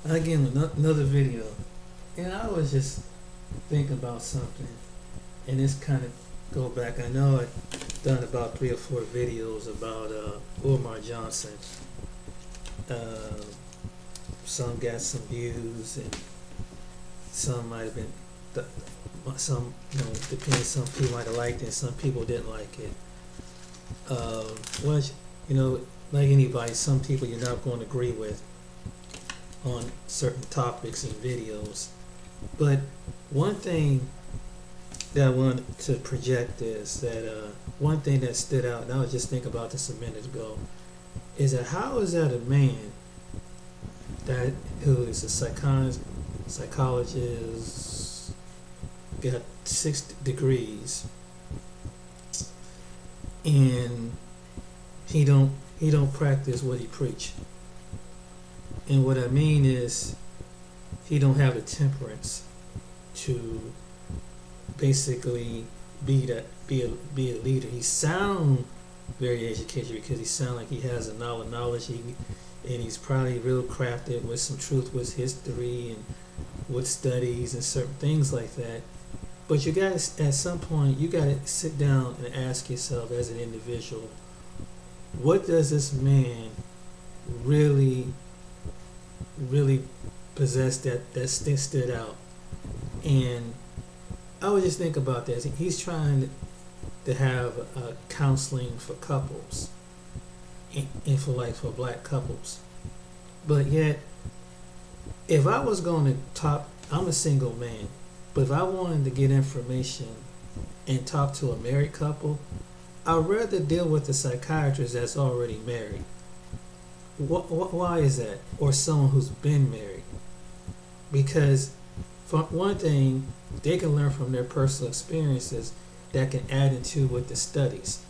Again, another video, and I was just thinking about something, and this kind of go back. I know I've done about 3 or 4 videos about Umar Johnson. Uh, some got some views, and some might have been some, depending. Some people might have liked it, some people didn't like it. Well, like anybody, some people you're not going to agree with on certain topics and videos. But one thing that I wanted to project is that one thing that stood out, and I was just thinking about this a minute ago, is that how is that a man that who is a psychologist, got 6 degrees, and he don't practice what he preach. And what I mean is he don't have the temperance to basically be a leader. He sound very educated because he sound like he has a knowledge. And he's probably real crafted with some truth with history and with studies and certain things like that. But you guys, at some point, you got to sit down and ask yourself as an individual, what does this man really possess that stood out? And I would just think about this. He's trying to have counseling for couples and for black couples. But yet, if I was going to talk, I'm a single man, but if I wanted to get information and talk to a married couple, I'd rather deal with a psychiatrist that's already married. Why is that? Or someone who's been married? Because for one thing, they can learn from their personal experiences that can add into with the studies.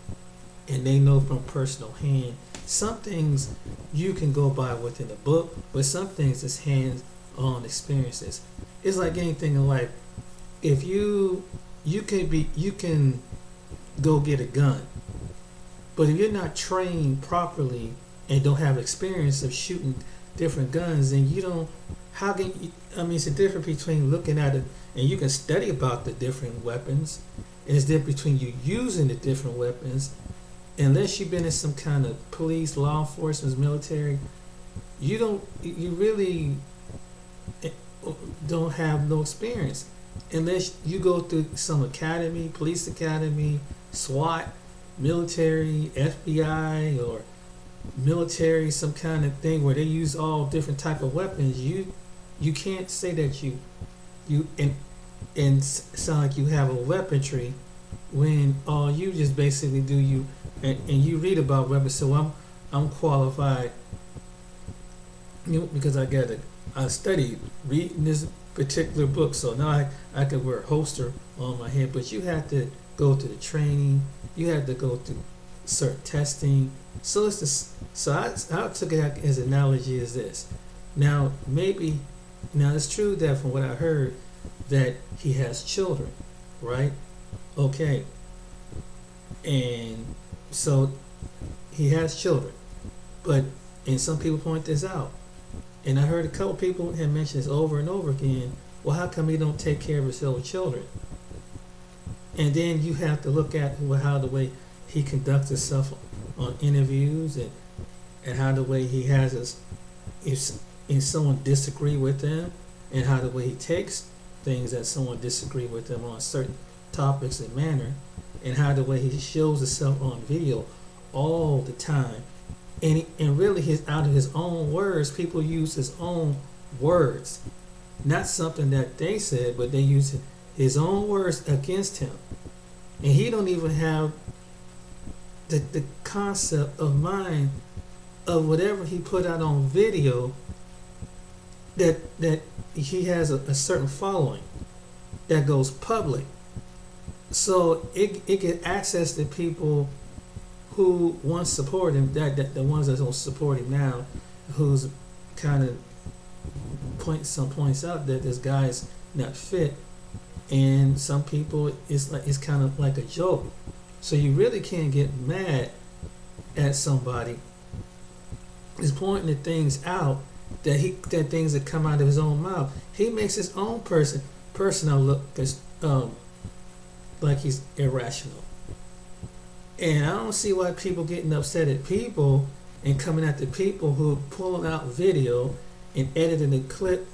And they know from personal hand. Some things you can go by within a book, but some things is hands-on experiences. It's like anything in life. If you can go get a gun, but if you're not trained properly and don't have experience of shooting different guns, then you don't. How can you, I mean, it's a difference between looking at it and you can study about the different weapons, and it's different between you using the different weapons. Unless you've been in some kind of police, law enforcement, military, you really don't have no experience. Unless you go through some academy, police academy, SWAT, military, FBI, or military, some kind of thing where they use all different type of weapons, you can't say that you and sound like you have a weaponry when all you just basically do and you read about weapons. So I'm qualified, because I studied reading this particular book, so now I could wear a holster on my head. But you have to go to the training, you have to go through certain testing. So I took it as an analogy as this. Now it's true that from what I heard that he has children, right? Okay. And so he has children. And some people point this out. And I heard a couple people have mentioned this over and over again. Well, how come he don't take care of his own children? And then you have to look at how the way he conducts himself on interviews and how the way he has us, if someone disagree with him, and how the way he takes things that someone disagree with him on certain topics and manner, and how the way he shows himself on video all the time. And really, out of his own words, people use his own words, not something that they said, but they use his own words against him. And he don't even have the concept of mind of whatever he put out on video, that he has a certain following that goes public. So it get access to people who once support him, that the ones that don't support him now, who's kind of points out that this guy's not fit, and some people it's kind of like a joke. So you really can't get mad at somebody is pointing the things out that things that come out of his own mouth. He makes his own personal look as like he's irrational. And I don't see why people getting upset at people and coming at the people who pulling out video and editing the clip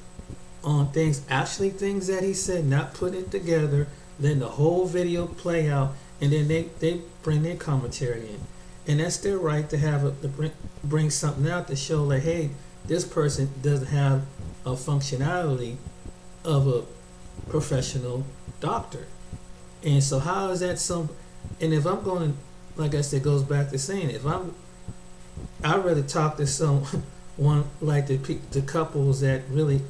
on things that he said, not putting it together, then the whole video play out, and then they bring their commentary in. And that's their right to have to bring something out to show like, hey, this person doesn't have a functionality of a professional doctor. And so how is that and if I'm going to, like I said, it goes back to saying, I'd rather talk to someone like the couples that really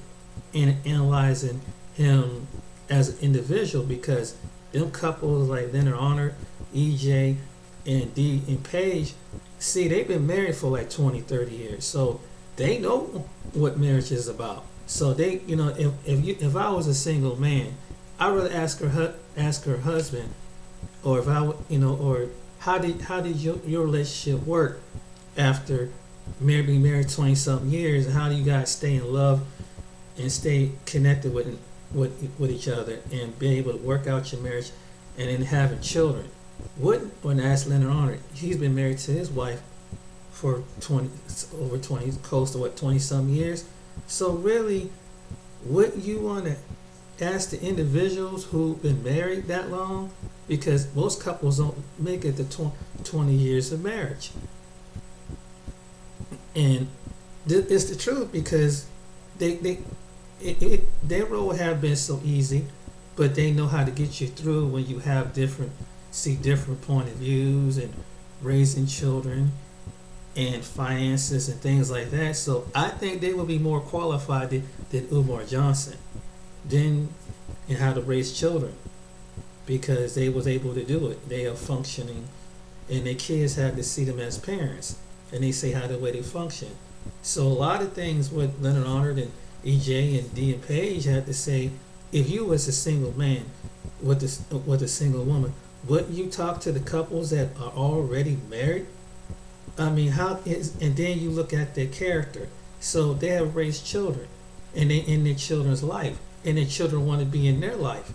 analyzing him as an individual, because them couples like Leonard Arnold, EJ, and D and Paige, see, they've been married for like 20, 30 years. So they know what marriage is about. So they, if I was a single man, I'd rather ask her husband, or if I, or how did your relationship work after being married 20 something years, and how do you guys stay in love and stay connected with each other and be able to work out your marriage and then having children? When I asked Leonard Arnold, he's been married to his wife for over 20, close to 20 some years. So really, what you want to ask the individuals who've been married that long, because most couples don't make it to 20 years of marriage. And it's the truth, because their role have been so easy, but they know how to get you through when you have different point of views and raising children and finances and things like that. So I think they will be more qualified than Umar Johnson in how to raise children, because they was able to do it. They are functioning, and their kids had to see them as parents, and they say how the way they function. So a lot of things with Leonard Arnold and EJ and D and Paige had to say, if you was a single man with a single woman, would you talk to the couples that are already married? I mean, and then you look at their character. So they have raised children, and they in their children's life, and their children want to be in their life.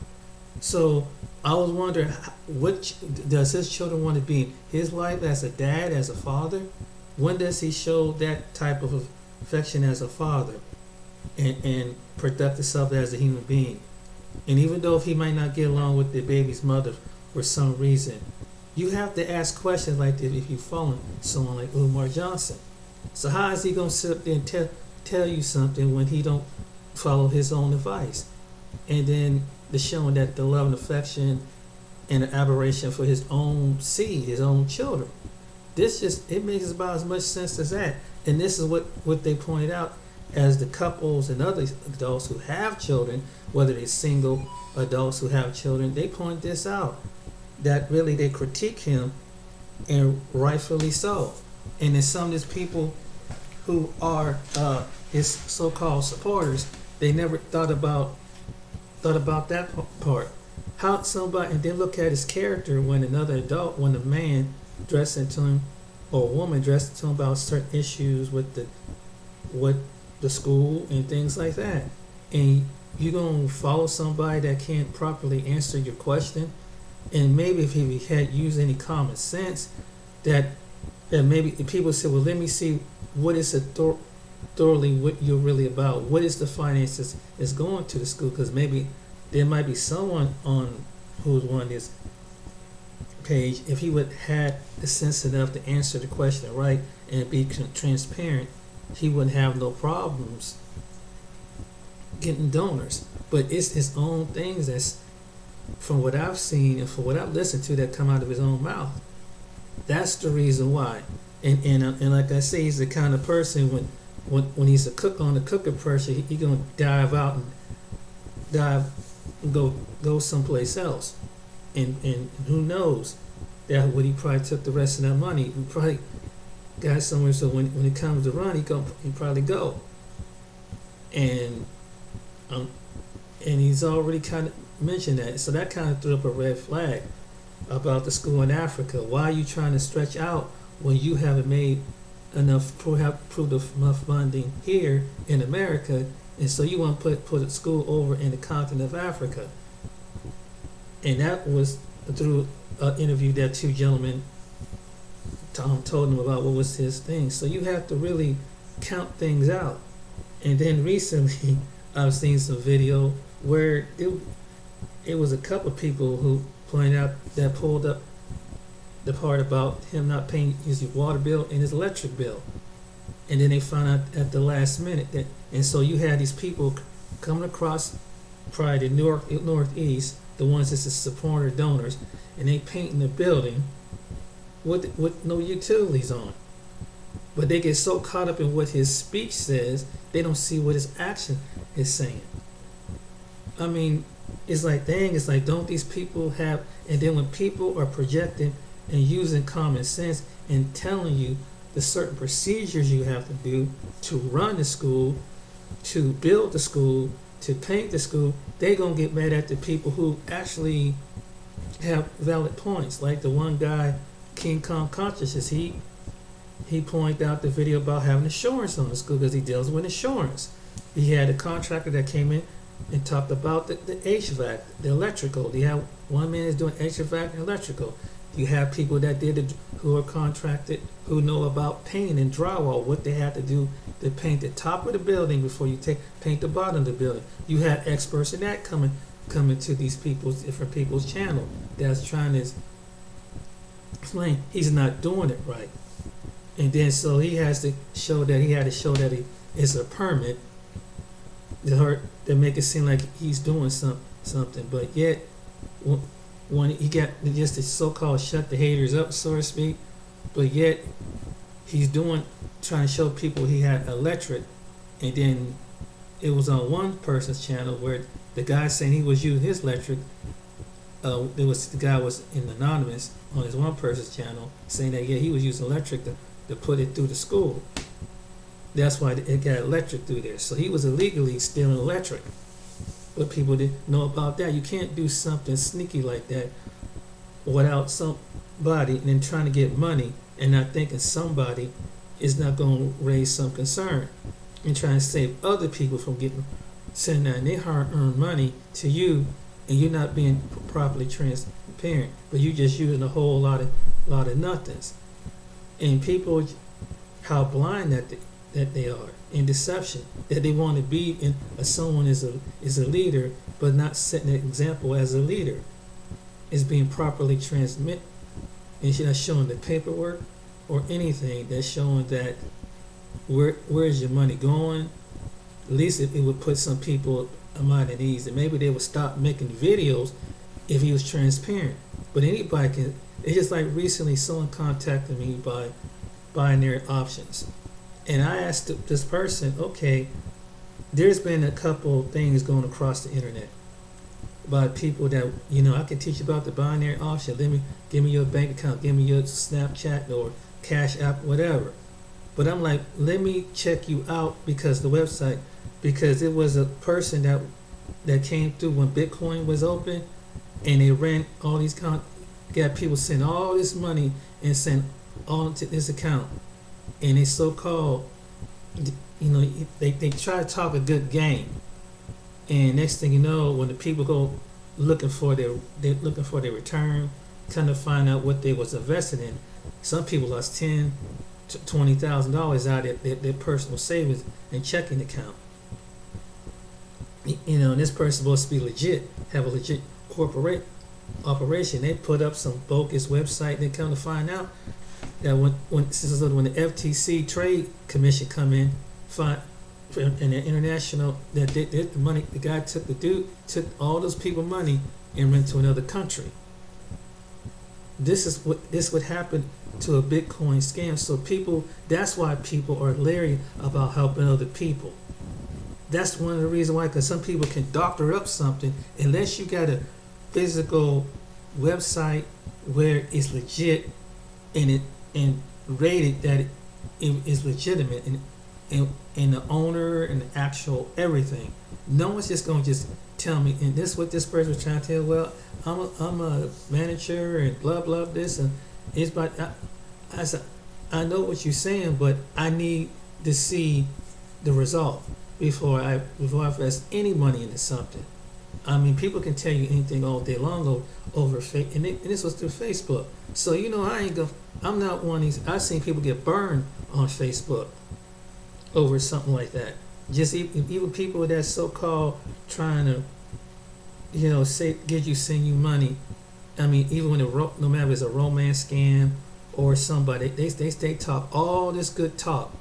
So I was wondering, what does his children want to be in his life as a dad, as a father? When does he show that type of affection as a father and conduct himself as a human being? And even though if he might not get along with the baby's mother for some reason, you have to ask questions like this if you're following someone like Umar Johnson. So how is he going to sit up there and tell you something when he don't follow his own advice? And then the showing that the love and affection and the aberration for his own seed, his own children. It makes about as much sense as that. And this is what they pointed out as the couples and other adults who have children, whether they're single adults who have children, they point this out, that really they critique him, and rightfully so. And then some of these people who are his so-called supporters, they never thought about that part. How somebody, and then look at his character when another adult, when a man dressed into him, or a woman dressed into him about certain issues with the school and things like that, and you're gonna follow somebody that can't properly answer your question. And maybe if he had used any common sense, that maybe people say, well, let me see what is thoroughly what you're really about. What is the finances is going to the school? Because maybe there might be someone on who's on this page, if he would have the sense enough to answer the question right and be transparent, he wouldn't have no problems getting donors. But it's his own things that's, from what I've seen and from what I've listened to, that come out of his own mouth. That's the reason why. And like I say, he's the kind of person when he's a cook on the cooking pressure, he gonna dive out and go someplace else. And who knows that when he probably took the rest of that money, he probably got somewhere. So when it comes to run, he probably go. And he's already kind of mentioned that. So that kind of threw up a red flag about the school in Africa. Why are you trying to stretch out when you haven't made enough funding here in America, and so you want to put a school over in the continent of Africa. And that was through an interview that two gentlemen told him about what was his thing. So you have to really count things out. And then recently, I've seen some video where it was a couple people who pulled up the part about him not paying his water bill and his electric bill. And then they found out at the last minute that, and so you had these people coming across probably the northeast, the ones that's the supporter donors, and they painting the building with no utilities on. But they get so caught up in what his speech says, they don't see what his action is saying. I mean, it's like, dang, it's like, don't these people have, and then when people are projecting and using common sense and telling you the certain procedures you have to do to run the school, to build the school, to paint the school, they're going to get mad at the people who actually have valid points. Like the one guy, King Kong Consciousness, he pointed out the video about having insurance on the school because he deals with insurance. He had a contractor that came in and talked about the HVAC, the electrical. You have one man is doing HVAC and electrical. You have people that who are contracted, who know about painting and drywall, what they have to do to paint the top of the building before you paint the bottom of the building. You have experts in that coming to these different people's channel that's trying to explain he's not doing it right. And then so he had to show that he is a permit to make it seem like he's doing something, but yet when he got just the so-called shut the haters up, so to speak, but yet he's trying to show people he had electric, and then it was on one person's channel where the guy saying he was using his electric, the guy was in anonymous on his one person's channel saying that he was using electric to put it through the school. That's why it got electric through there. So he was illegally stealing electric. But people didn't know about that. You can't do something sneaky like that without somebody and then trying to get money and not thinking somebody is not going to raise some concern and trying to save other people from sending out their hard-earned money to you, and you're not being properly transparent, but you just using a whole lot of nothings. And people, how blind that they are in deception, that they want to be someone is a leader, but not setting an example as a leader, is being properly transmitted, and she's not showing the paperwork or anything that's showing that where is your money going. At least it would put some people mind at ease, and maybe they would stop making videos if he was transparent. But anybody can. It's just like recently someone contacted me by binary options. And I asked this person, okay, there's been a couple things going across the internet by people that, I can teach you about the binary option. Give me your bank account, give me your Snapchat or Cash App, whatever. But I'm like, let me check you out because it was a person that came through when Bitcoin was open, and they ran all these got people send all this money and send all to this account. And they so-called, they try to talk a good game, and next thing you know, when the people go looking for their return, kind of find out what they was invested in. Some people lost $10,000 to $20,000 out of their personal savings and checking account. And this person's supposed to be legit, have a legit corporate operation. They put up some bogus website. They come to find out that when the FTC Trade Commission come in, and the international, that the money the guy took all those people money and went to another country. This would happen to a Bitcoin scam. So that's why people are leery about helping other people. That's one of the reasons why, because some people can doctor up something unless you got a physical website where it's legit and rated that it is legitimate and the owner and the actual everything. No one's just gonna just tell me, and this is what this person was trying to tell. Well, I'm a manager and blah blah this, and it's about I said, I know what you're saying, but I need to see the result before I invest any money into something. I mean, people can tell you anything all day long over and this was through Facebook. So I'm not one of these. I've seen people get burned on Facebook over something like that. Just even people that so-called trying to, send you money. I mean, even when no matter if it's a romance scam or somebody, they talk all this good talk,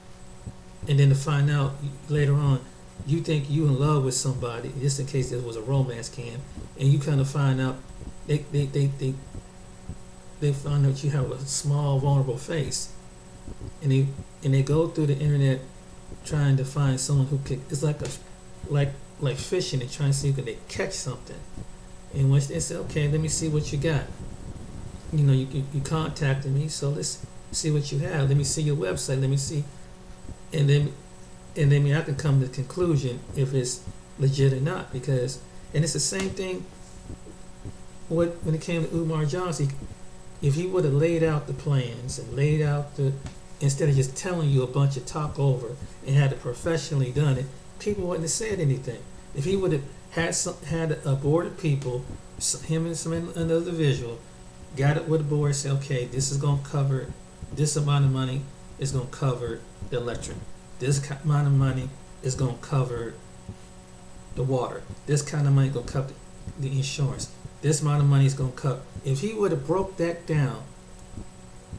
and then to find out later on, you think you in love with somebody, just in case this was a romance scam, and you kind of find out they find out you have a small vulnerable face, and they go through the internet trying to find someone who could. It's like fishing and trying to see if they catch something. And once they say, okay, let me see what you got. You contacted me, so let's see what you have. Let me see your website. Let me see, and then I can come to the conclusion if it's legit or not. Because, and it's the same thing. When it came to Umar Johnson, if he would have laid out the plans and laid out instead of just telling you a bunch of talk over and had it professionally done it, people wouldn't have said anything. If he would have had a board of people, him and another individual, got it with the board, say, okay, this is going to cover this amount of money is going to cover the electric. This amount of money is going to cover the water. This kind of money is going to cover the insurance. This amount of money is going to cover. If he would have broke that down,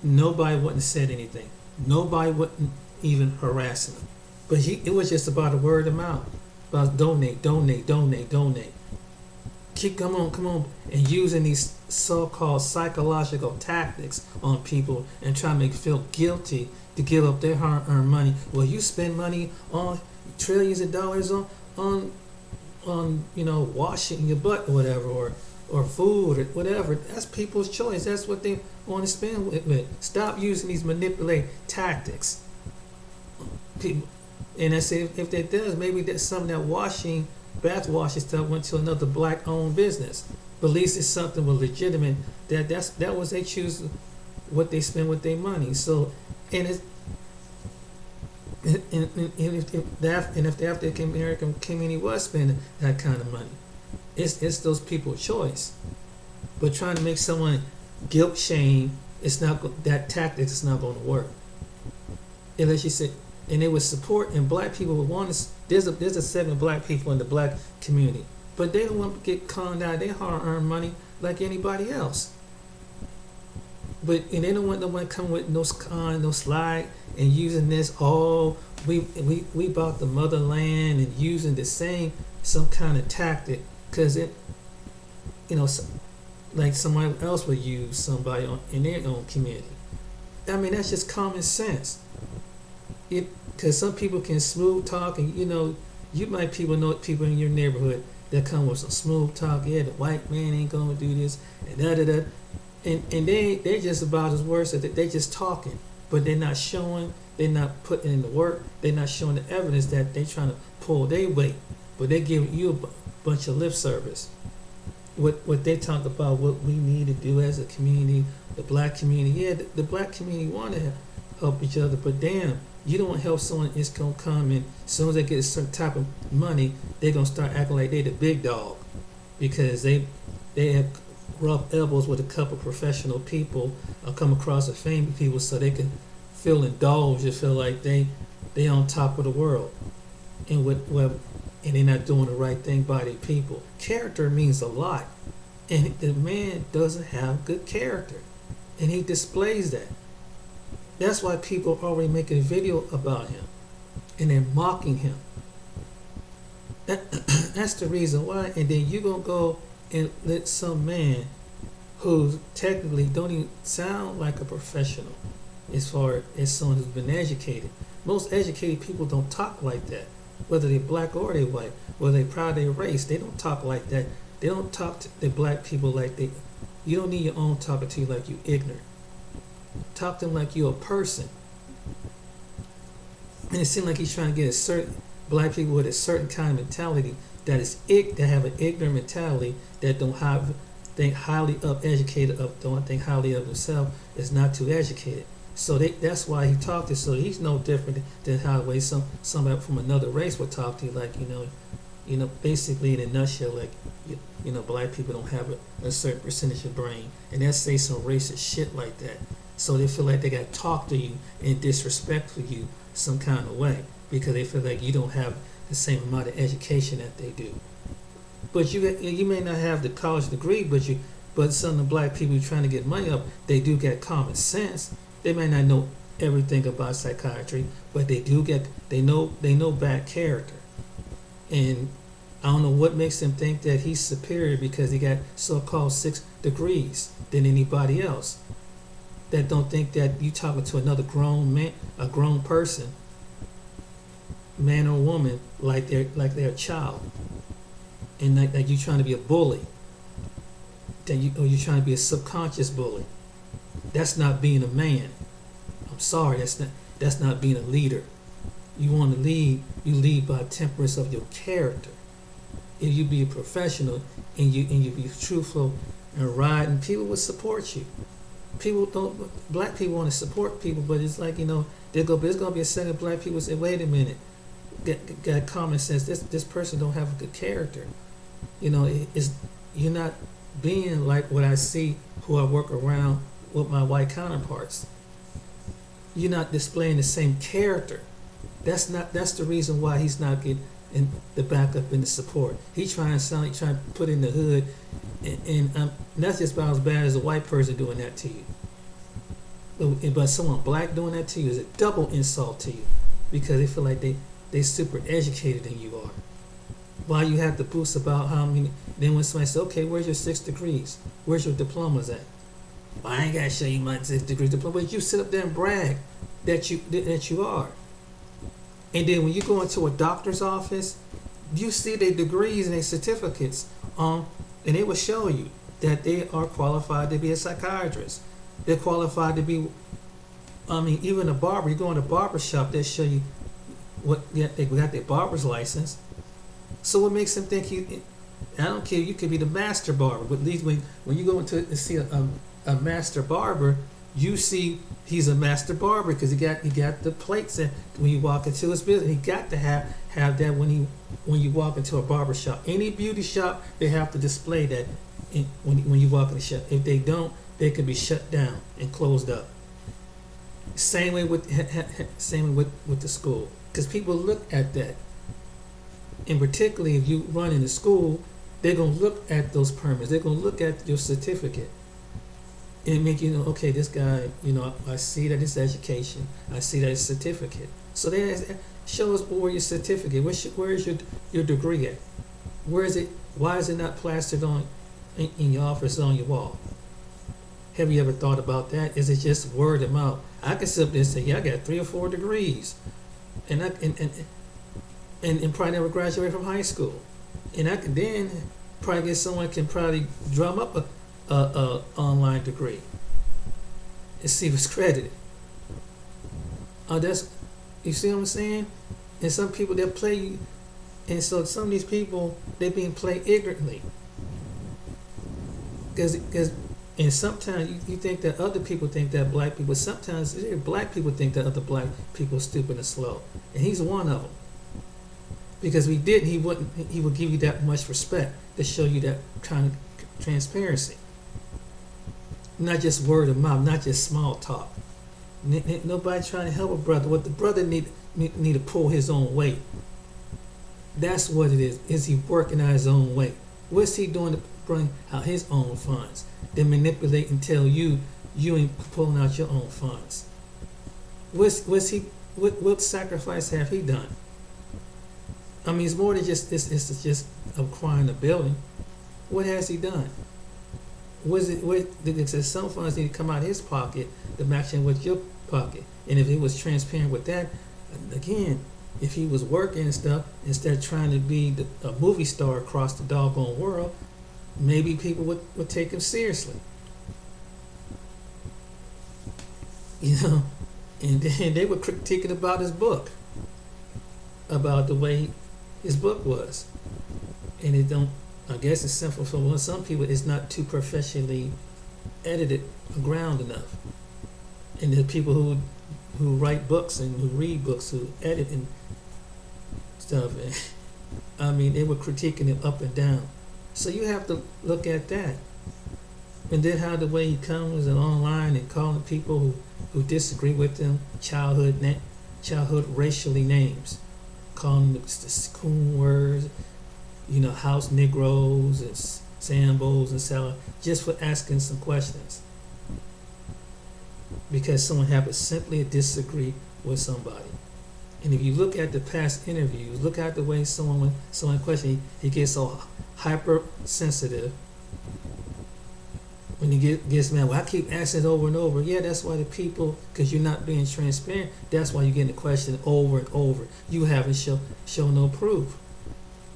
nobody wouldn't have said anything. Nobody wouldn't even harass him. But it was just about a word of mouth. About donate. Come on, and using these so-called psychological tactics on people and trying to make them feel guilty to give up their hard-earned money. Well, you spend money on trillions of dollars on washing your butt or whatever, or food or whatever. That's people's choice. That's what they want to spend with. Stop using these manipulative tactics. People, and I say if that does, maybe that's something that bath washing stuff went to another black-owned business. But at least it's something was legitimate. That was they choose what they spend with their money. So, and if the African American community was spending that kind of money, it's those people's choice. But trying to make someone guilt shame, that tactic is not going to work. Unless you say, and it was support, and black people would want to. There's a segment of black people in the black community, but they don't want to get conned out. They hard-earned money like anybody else. And they don't want no one come with no slide and using this. Oh, we bought the motherland and using the same some kind of tactic because it, like somebody else would use somebody in their own community. I mean, that's just common sense. Because some people can smooth talk, and you might know people in your neighborhood that come with some smooth talk. Yeah, the white man ain't gonna do this, and da. And they're just about as worse as they just talking, but they're not showing, they're not putting in the work, they're not showing the evidence that they're trying to pull their weight, but they give you a bunch of lip service. What they talk about, what we need to do as a community, the black community. Yeah, the black community want to help each other, but damn, you don't help someone. It's gonna come, and as soon as they get a certain type of money, they're gonna start acting like they the big dog because they have rub elbows with a couple professional people or come across a famous people so they can feel indulged and feel like they on top of the world, and they're not doing the right thing by their people. Character means a lot, and the man doesn't have good character, and he displays that. That's why people are already making a video about him, and they're mocking him. That's the reason why. And then you're gonna go and let some man who technically don't even sound like a professional as far as someone who's been educated. Most educated people don't talk like that, whether they're black or they're white, whether they're proud of their race. They don't talk like that. They don't talk to the black people like you don't need your own talking to you like you ignorant. Talk to them like you're a person. And it seems like he's trying to get a certain black people with a certain kind of mentality that have an ignorant mentality, that don't think highly of educated, don't think highly of themselves, is not too educated. So that's why he talked to. So he's no different than how the way somebody from another race would talk to you. Like basically in a nutshell, like black people don't have a certain percentage of brain, and they'll say some racist shit like that. So they feel like they got to talk to you and disrespectful you some kind of way because they feel like you don't have the same amount of education that they do. But you may not have the college degree, but some of the black people trying to get money up, they do get common sense. They may not know everything about psychiatry, but they know bad character. And I don't know what makes them think that he's superior because he got so-called 6 degrees than anybody else. That don't think that you talking to another grown man, a grown person, man or woman, like they're a child, and like you trying to be a bully. Or you're trying to be a subconscious bully. That's not being a man. I'm sorry, that's not being a leader. You want to lead, you lead by temperance of your character. If you be a professional and you be truthful and right, and people will support you. Black people want to support people, but it's like there's gonna be a set of black people say, wait a minute, got common sense. This person don't have a good character. You're not being like what I see who I work around with my white counterparts. You're not displaying the same character. That's the reason why he's not getting in the backup and the support. He's trying to put in the hood, and that's just about as bad as a white person doing that to you. But someone black doing that to you is a double insult to you because they feel like they super educated than you are. Why you have to boost about how many? Then when somebody says, "Okay, where's your 6 degrees? Where's your diplomas at?" Well, I ain't gotta show you my 6 degree diploma, but you sit up there and brag that you are. And then when you go into a doctor's office, you see their degrees and their certificates, and it will show you that they are qualified to be a psychiatrist. They're qualified to be. Even a barber. You go in a barber shop, they show you they got their barber's license. So what makes them think I don't care. You could be the master barber, but at least when you go into to see a master barber, you see he's a master barber because he got the plates, and when you walk into his business, he got to have that when you walk into a barber shop. Any beauty shop, they have to display that when you walk in the shop. If they don't, they could be shut down and closed up. Same way with the school, because people look at that. And particularly if you run in the school, they're going to look at those permits. They're going to look at your certificate and make okay, this guy, I see that it's education. I see that it's certificate. So they show us where your certificate. Where is your degree at? Where is it? Why is it not plastered on in your office on your wall? Have you ever thought about that? Is it just word of mouth? I can sit up there and say, yeah, I got 3 or 4 degrees, and probably never graduated from high school, and I can then probably get someone can probably drum up a online degree and see if it's credited. That's you see what I'm saying? And some people they'll play you, and so some of these people they're being played ignorantly. Because and sometimes you think that other people think that black people. Sometimes black people think that other black people are stupid and slow, and he's one of them. Because he would give you that much respect to show you that kind of transparency. Not just word of mouth, not just small talk. Nobody trying to help a brother. What the brother need to pull his own weight. That's what it is. Is he working out his own weight? What's he doing to bring out his own funds? Then manipulate and tell you ain't pulling out your own funds. What sacrifice have he done? It's more than just this. It's just acquiring a building. What has he done? Some funds need to come out of his pocket to match in with your pocket. And if he was transparent with that, again, if he was working and stuff instead of trying to be a movie star across the doggone world, maybe people would take him seriously. And then they were critiquing about his book, about the way his book was, and I guess it's simple for some people. It's not too professionally edited or ground enough, And the people who write books and who read books, who edit and stuff. And, I mean, they were critiquing it up and down. So you have to look at that. And then how the way he comes and online and calling people who disagree with him childhood racially names, calling them the coon words, house Negroes and Sambos and so on, just for asking some questions. Because someone happens simply to disagree with somebody. And if you look at the past interviews, look at the way someone questions, he gets so hypersensitive. When he gets mad, well, I keep asking it over and over. Yeah, that's why the people, because you're not being transparent, that's why you're getting the question over and over. You haven't show no proof.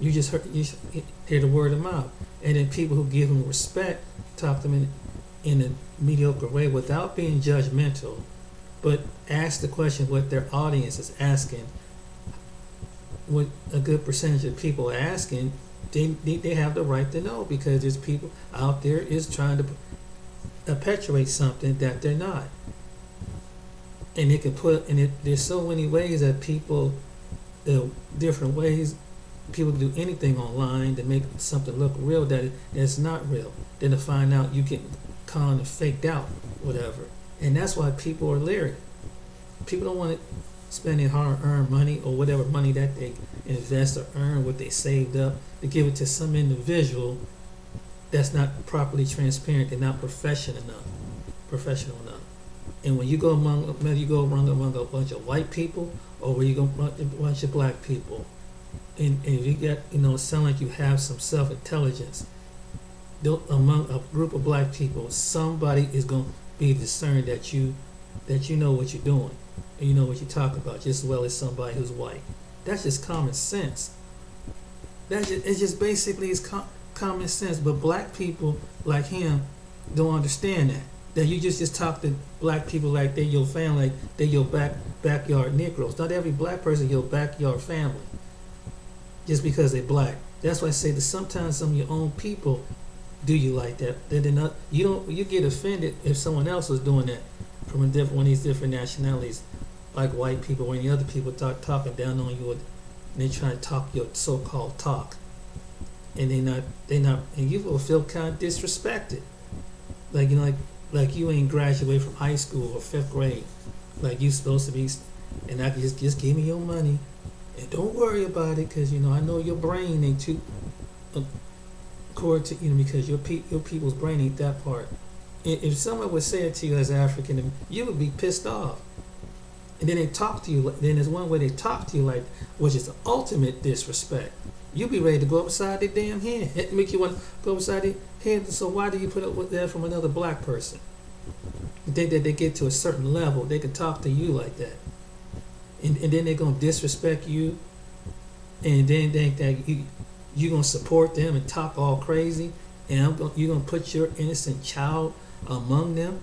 You hear the word of mouth. And then people who give him respect, talk to them in a mediocre way without being judgmental, but ask the question what their audience is asking. What a good percentage of people are asking, they have the right to know, because there's people out there is trying to perpetuate something that they're not. And they can there's so many ways that people, different ways people do anything online to make something look real that's not real. Then to find out you get conned and faked out, whatever. And that's why people are leery. People don't want to spend their hard-earned money or whatever money that they invest or earn, what they saved up, to give it to some individual that's not properly transparent and not professional enough. And when you go among a bunch of white people, or where you go among a bunch of black people, and you get, sound like you have some self-intelligence, among a group of black people, somebody is going to be discerned that you know what you're doing, and you know what you're talking about, just as well as somebody who's white. That's just common sense. It's just basically common sense. But black people like him don't understand that you just talk to black people like they're your family, like they're your backyard Negroes. Not every black person your backyard family just because they're black. That's why I say that sometimes some of your own people do you like that. They're not. You get offended if someone else was doing that from one of these different nationalities, like white people or any other people talking down on you, and they try to talk your so-called talk, and they're not, and you will feel kind of disrespected, like you ain't graduated from high school or 5th grade, like you supposed to be, and I can just give me your money, and don't worry about it, because I know your brain ain't too. According to because your people's brain ain't that part. If someone would say it to you as African, you would be pissed off. And then they talk to you. Then there's one way they talk to you like, which is the ultimate disrespect. You'd be ready to go upside their damn head. It make you want to go upside their head. So why do you put up with that from another black person? You think that they get to a certain level, they can talk to you like that, and then they're gonna disrespect you, and then think that you're going to support them and talk all crazy, and you're going to put your innocent child among them.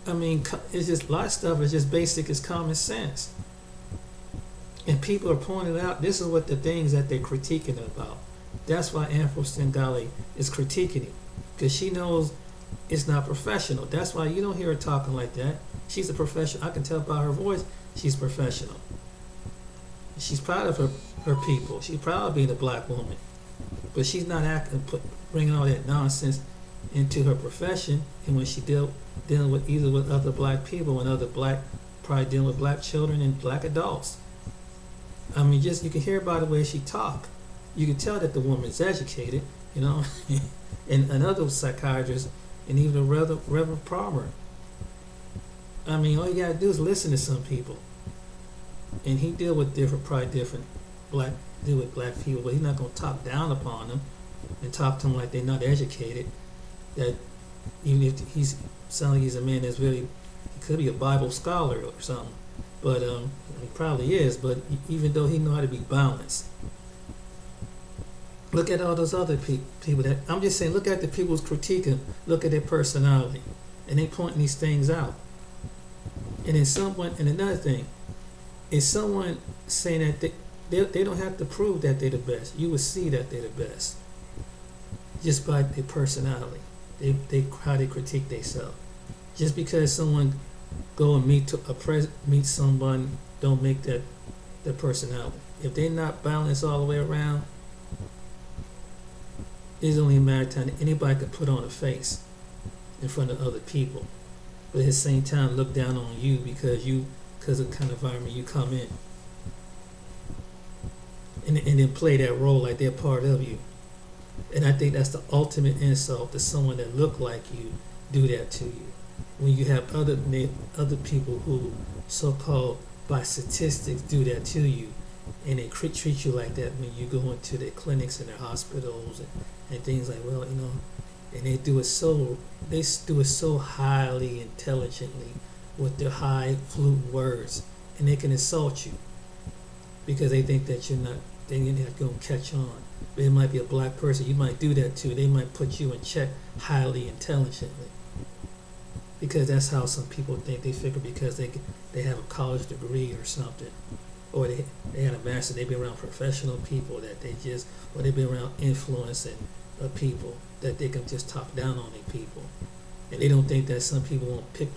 I mean, it's just a lot of stuff is just basic as common sense. And people are pointing out, this is what the things that they're critiquing about. That's why Afro Sengali is critiquing it, because she knows it's not professional. That's why you don't hear her talking like that. She's a professional. I can tell by her voice she's professional. She's proud of her people. She's proud of being a black woman. But she's not bringing all that nonsense into her profession. And when she dealing with either with other black people and probably dealing with black children and black adults. I mean, you can hear by the way she talk. You can tell that the woman's educated, and another psychiatrist, and even Reverend Palmer. I mean, all you gotta do is listen to some people. And he deal with black people, but he's not going to talk down upon them and talk to them like they're not educated. That even if he's sounds like he's a man that's really, he could be a Bible scholar or something, but he probably is. But even though he know how to be balanced, look at all those other people that I'm just saying. Look at the people who's critiquing. Look at their personality, and they pointing these things out. And then another thing. Is someone saying that they don't have to prove that they're the best. You will see that they're the best just by their personality. How they critique themselves. Just because someone go and meet someone, don't make that personality. If they're not balanced all the way around, it's only a matter of time anybody could put on a face in front of other people, but at the same time look down on you because of the kind of environment you come in, and then play that role like they're part of you. And I think that's the ultimate insult to someone that look like you do that to you. When you have other people who so-called by statistics do that to you, and they treat you like that when you go into their clinics and their hospitals and things like, well, and they do it so highly intelligently with their high fluent words, and they can insult you because they think that they're not going to catch on. But it might be a black person you might do that to. They might put you in check highly intelligently, because that's how some people think. They figure because they have a college degree or something, or they had a master, they've been around professional people that or they've been around influencing people that they can just talk down on their people, and they don't think that some people won't pick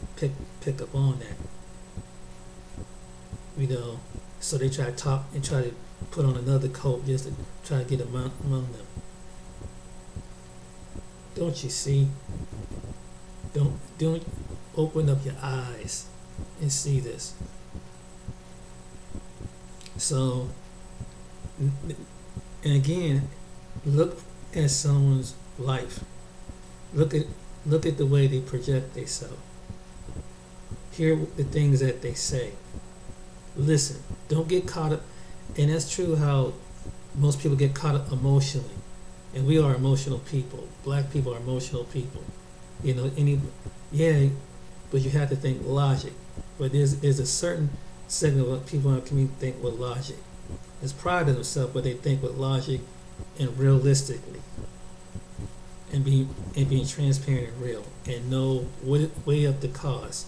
up on that, So they try to talk and try to put on another coat just to try to get among them. Don't you see? Don't open up your eyes and see this. So, and again, look at someone's life. Look at the way they project themselves. Hear the things that they say. Listen. Don't get caught up. And that's true how most people get caught up emotionally. And we are emotional people. Black people are emotional people. But you have to think logic. But there's a certain segment of people in our community think with logic. It's pride in themselves, but they think with logic and realistically. And being transparent and real. And know weigh up the cost.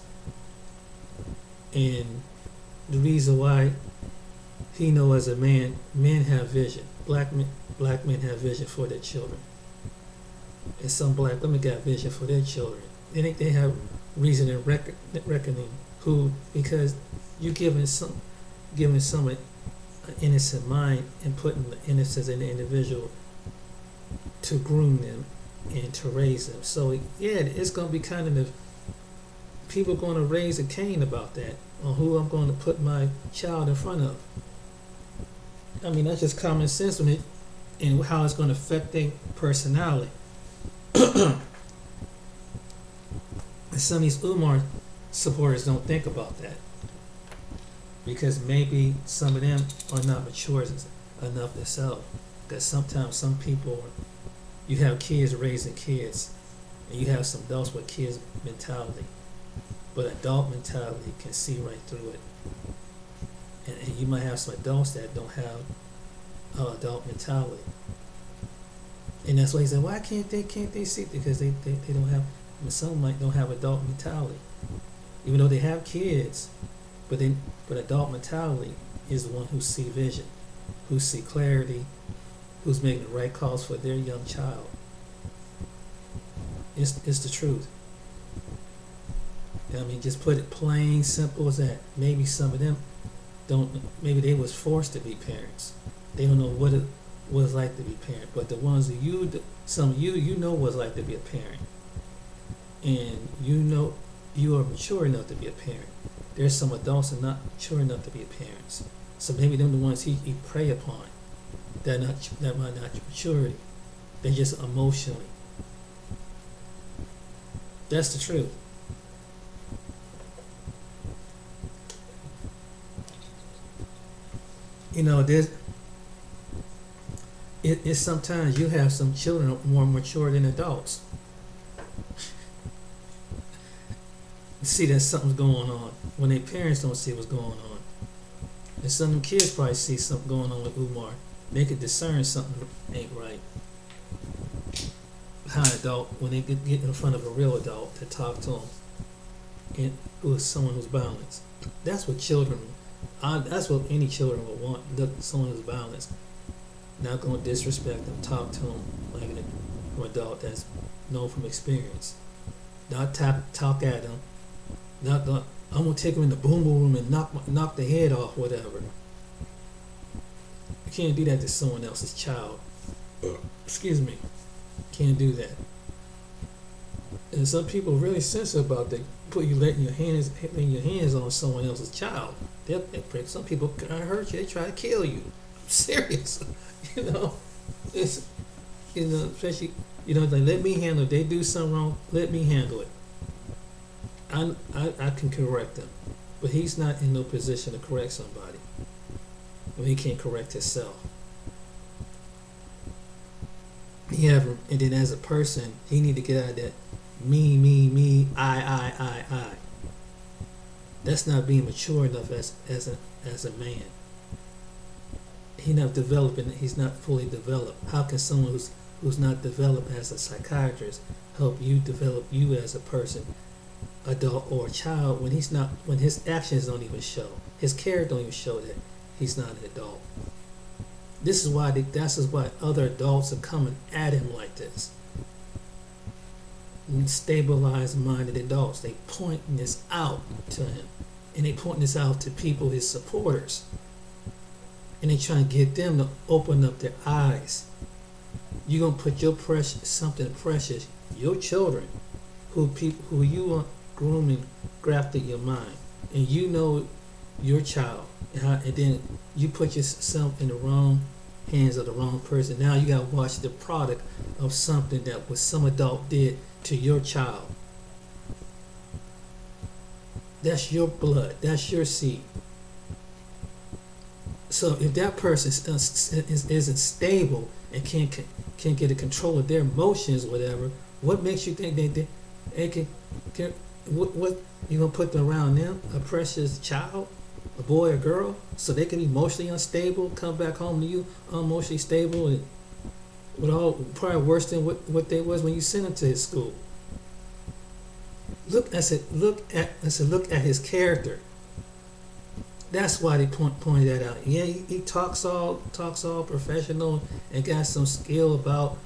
And the reason why he knows as a man, men have vision. Black men have vision for their children. And some black women got vision for their children. They think they have reason and reckoning because you're giving someone an innocent mind and putting the innocence in the individual to groom them and to raise them. So it's going to be kind of people going to raise a cane about that on who I'm going to put my child in front of. I mean, that's just common sense with it and how it's going to affect their personality. And some of these Umar supporters don't think about that because maybe some of them are not mature enough themselves. Because sometimes some people, you have kids raising kids, and you have some adults with kids mentality, but adult mentality can see right through it. And you might have some adults that don't have adult mentality, and that's why he said, why can't they see? Because they don't have. Some might don't have adult mentality, even though they have kids, but adult mentality is the one who see vision, who see clarity, who's making the right calls for their young child. It's the truth. I mean, just put it plain, simple as that. Maybe some of them maybe they was forced to be parents. They don't know what it was like to be a parent. But the ones that some of you know what it's like to be a parent. And you are mature enough to be a parent. There's some adults that are not mature enough to be parents. So maybe them the ones he prey upon. That might not maturity. They're just emotionally. That's the truth. It's sometimes you have some children more mature than adults. See that something's going on when their parents don't see what's going on. And some of them kids probably see something going on with Umar. They could discern something ain't right. How an adult, when they get in front of a real adult to talk to them, and who is someone who's balanced. That's what that's what any children would want. Look, someone who's balanced. Not going to disrespect them, talk to them like an adult that's known from experience. not talk at them, not I'm gonna take them in the boom boom room and knock the head off, whatever. You can't do that to someone else's child. Excuse me. Can't do that. And some people are really sensitive about that. Letting your hands on someone else's child. Some people can hurt you. They try to kill you. I'm serious. you know, it's especially like, let me handle it. They do something wrong. Let me handle it. I can correct them, but he's not in no position to correct somebody when he can't correct himself. And then as a person, he need to get out of that me, I. That's not being mature enough as a man. He's not fully developed. How can someone who's not developed as a psychiatrist help you develop you as a person, adult or child, when his actions don't even show, his character don't even show that he's not an adult? This is why other adults are coming at him like this. Stabilized minded adults, they pointing this out to him, and they pointing this out to people, his supporters, and they trying to get them to open up their eyes. You're gonna put something precious, your children, who you are grooming, grafted your mind, and you know your child, and then you put yourself in the wrong hands of the wrong person. Now you gotta watch the product of something that some adult did to your child. That's your blood. That's your seed. So if that person isn't stable and can't get a control of their emotions, whatever, what makes you think they can what you gonna put them around them, a precious child, a boy or girl, so they can be emotionally unstable, come back home to you emotionally stable, and with all probably worse than what they was when you sent them to his school. Look at his character. That's why they pointed that out. Yeah, he talks all professional and got some skill about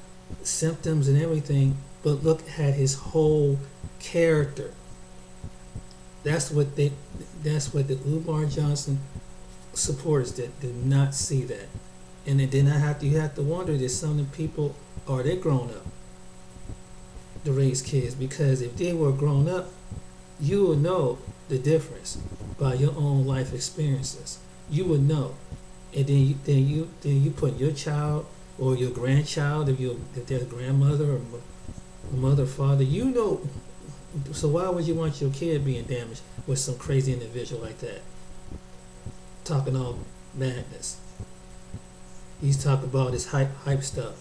symptoms and everything, but look at his whole character. That's what the Umar Johnson supporters did not see that. And then you have to wonder, that some of the people, are they grown up to raise kids? Because if they were grown up, you would know the difference by your own life experiences. You would know, and then you put your child or your grandchild, if they're a grandmother or mother, father, you know. So why would you want your kid being damaged with some crazy individual like that, talking all madness? He's talking about his hype stuff,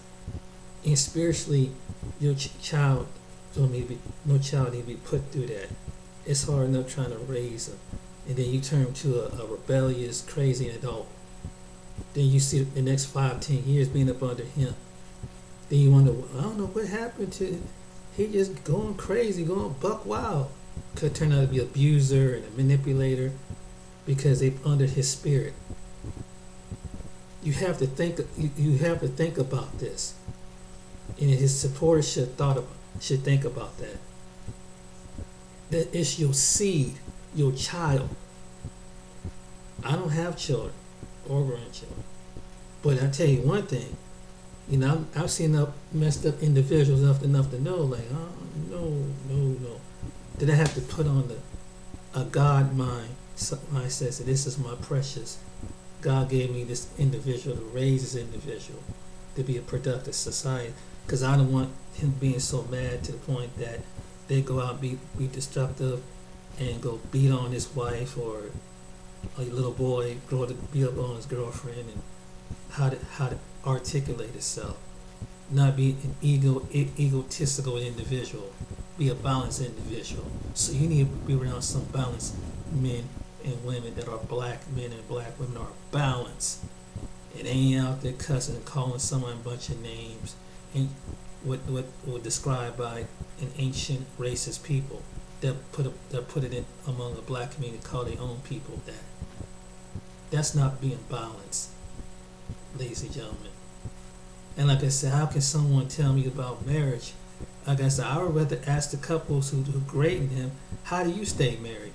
and spiritually, your child no child need to be put through that. It's hard enough trying to raise them, and then you turn him to a rebellious, crazy adult. Then you see the next 5-10 years being up under him. Then you wonder, I don't know what happened to. He just going crazy, going buck wild. Could turn out to be an abuser and a manipulator because they under his spirit. You have to think. You have to think about this, and his supporters should think about that. That it's your seed, your child. I don't have children or grandchildren, but I tell you one thing. I've seen messed up individuals enough to know, like, oh, no. Did I have to put on a God mindset? Says that this is my precious. God gave me this individual to raise this individual to be a productive society. Because I don't want him being so mad to the point that they go out and be destructive and go beat on his wife, or a little boy grow to beat up on his girlfriend, and how to articulate itself, not be an egotistical individual, be a balanced individual. So you need to be around some balanced men and women that are black men and black women are balanced. It ain't out there cussing and calling someone a bunch of names, and what was described by an ancient racist people that put it in among the black community, call their own people that. That's not being balanced, ladies and gentlemen. And like I said, how can someone tell me about marriage Like I said, I would rather ask the couples who grading him, how do you stay married?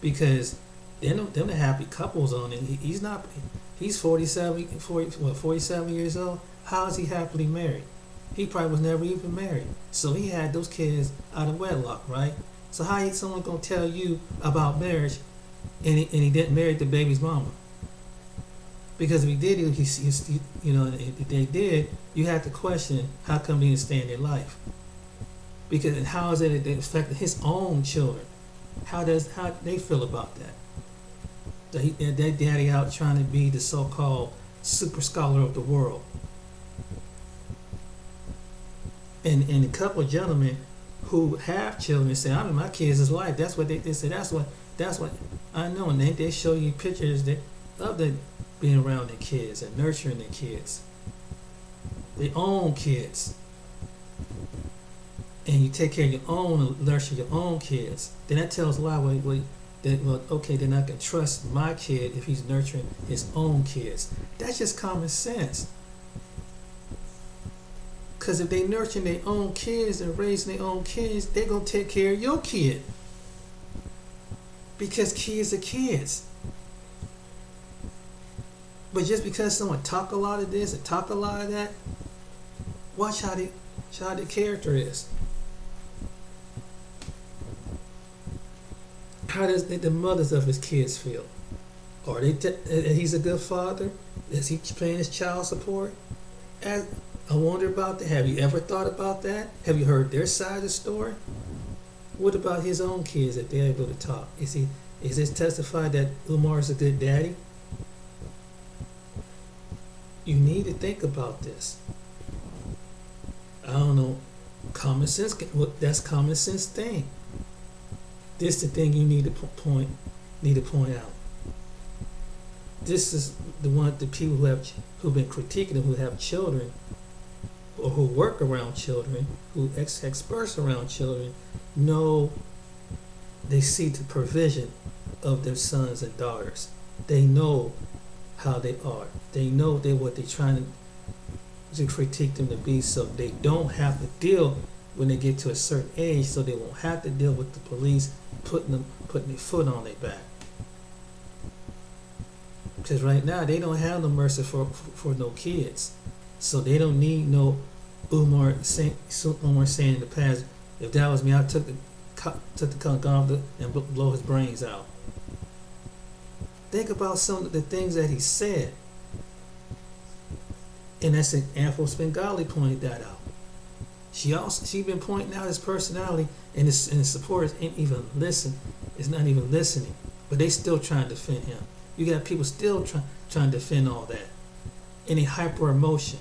Because they're the happy couples on it. He's not. He's 47 years old. How is he happily married? He probably was never even married. So he had those kids out of wedlock, right? So how is someone gonna tell you about marriage, and he didn't marry the baby's mama? Because if he did, if they did, you have to question how come they didn't stay in their life. Because and how is it affecting his own children? How they feel about that? That daddy out trying to be the so-called super scholar of the world. And a couple of gentlemen who have children say, "I'm in my kids' life." That's what they say. That's what I know. And they show you pictures of them being around their kids and nurturing their kids, their own kids. And you take care of your own and nurture your own kids. Then that tells a lot. Okay, then I can trust my kid if he's nurturing his own kids. That's just common sense. Because if they nurturing their own kids and raising their own kids, they're going to take care of your kid. Because kids are kids. But just because someone talk a lot of this and talk a lot of that, watch how the character is. How does the mothers of his kids feel? Are they? He's a good father. Is he paying his child support? I wonder about that. Have you ever thought about that? Have you heard their side of the story? What about his own kids if they're able to talk? Is it testified that Umar is a good daddy? You need to think about this. I don't know. Common sense. That's common sense thing. This is the thing you need to point out. This is the people who've been critiquing them, who have children, or who work around children, who experts around children, know they see the provision of their sons and daughters. They know how they are. They know what they're trying to critique them to be, so they don't have to deal when they get to a certain age, so they won't have to deal with the police putting their foot on their back. Because right now they don't have no mercy for no kids, so they don't need no Umar saying in the past, if that was me, I took the gun and blow his brains out. Think about some of the things that he said, and that's an Afro Spengali pointed that out. She been pointing out his personality, and his supporters ain't even listen. It's not even listening, but they still trying to defend him. You got people still trying to defend all that, and a hyper emotion.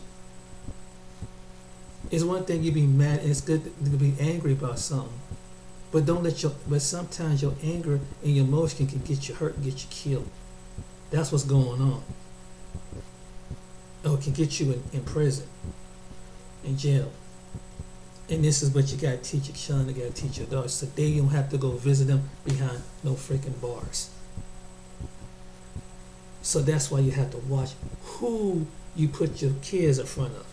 It's one thing you be mad, and it's good to be angry about something, but but sometimes your anger and your emotion can get you hurt and get you killed. That's what's going on. Or it can get you in prison, in jail. And this is what you gotta teach your son, you gotta teach your daughter, so they don't have to go visit them behind no freaking bars. So that's why you have to watch who you put your kids in front of,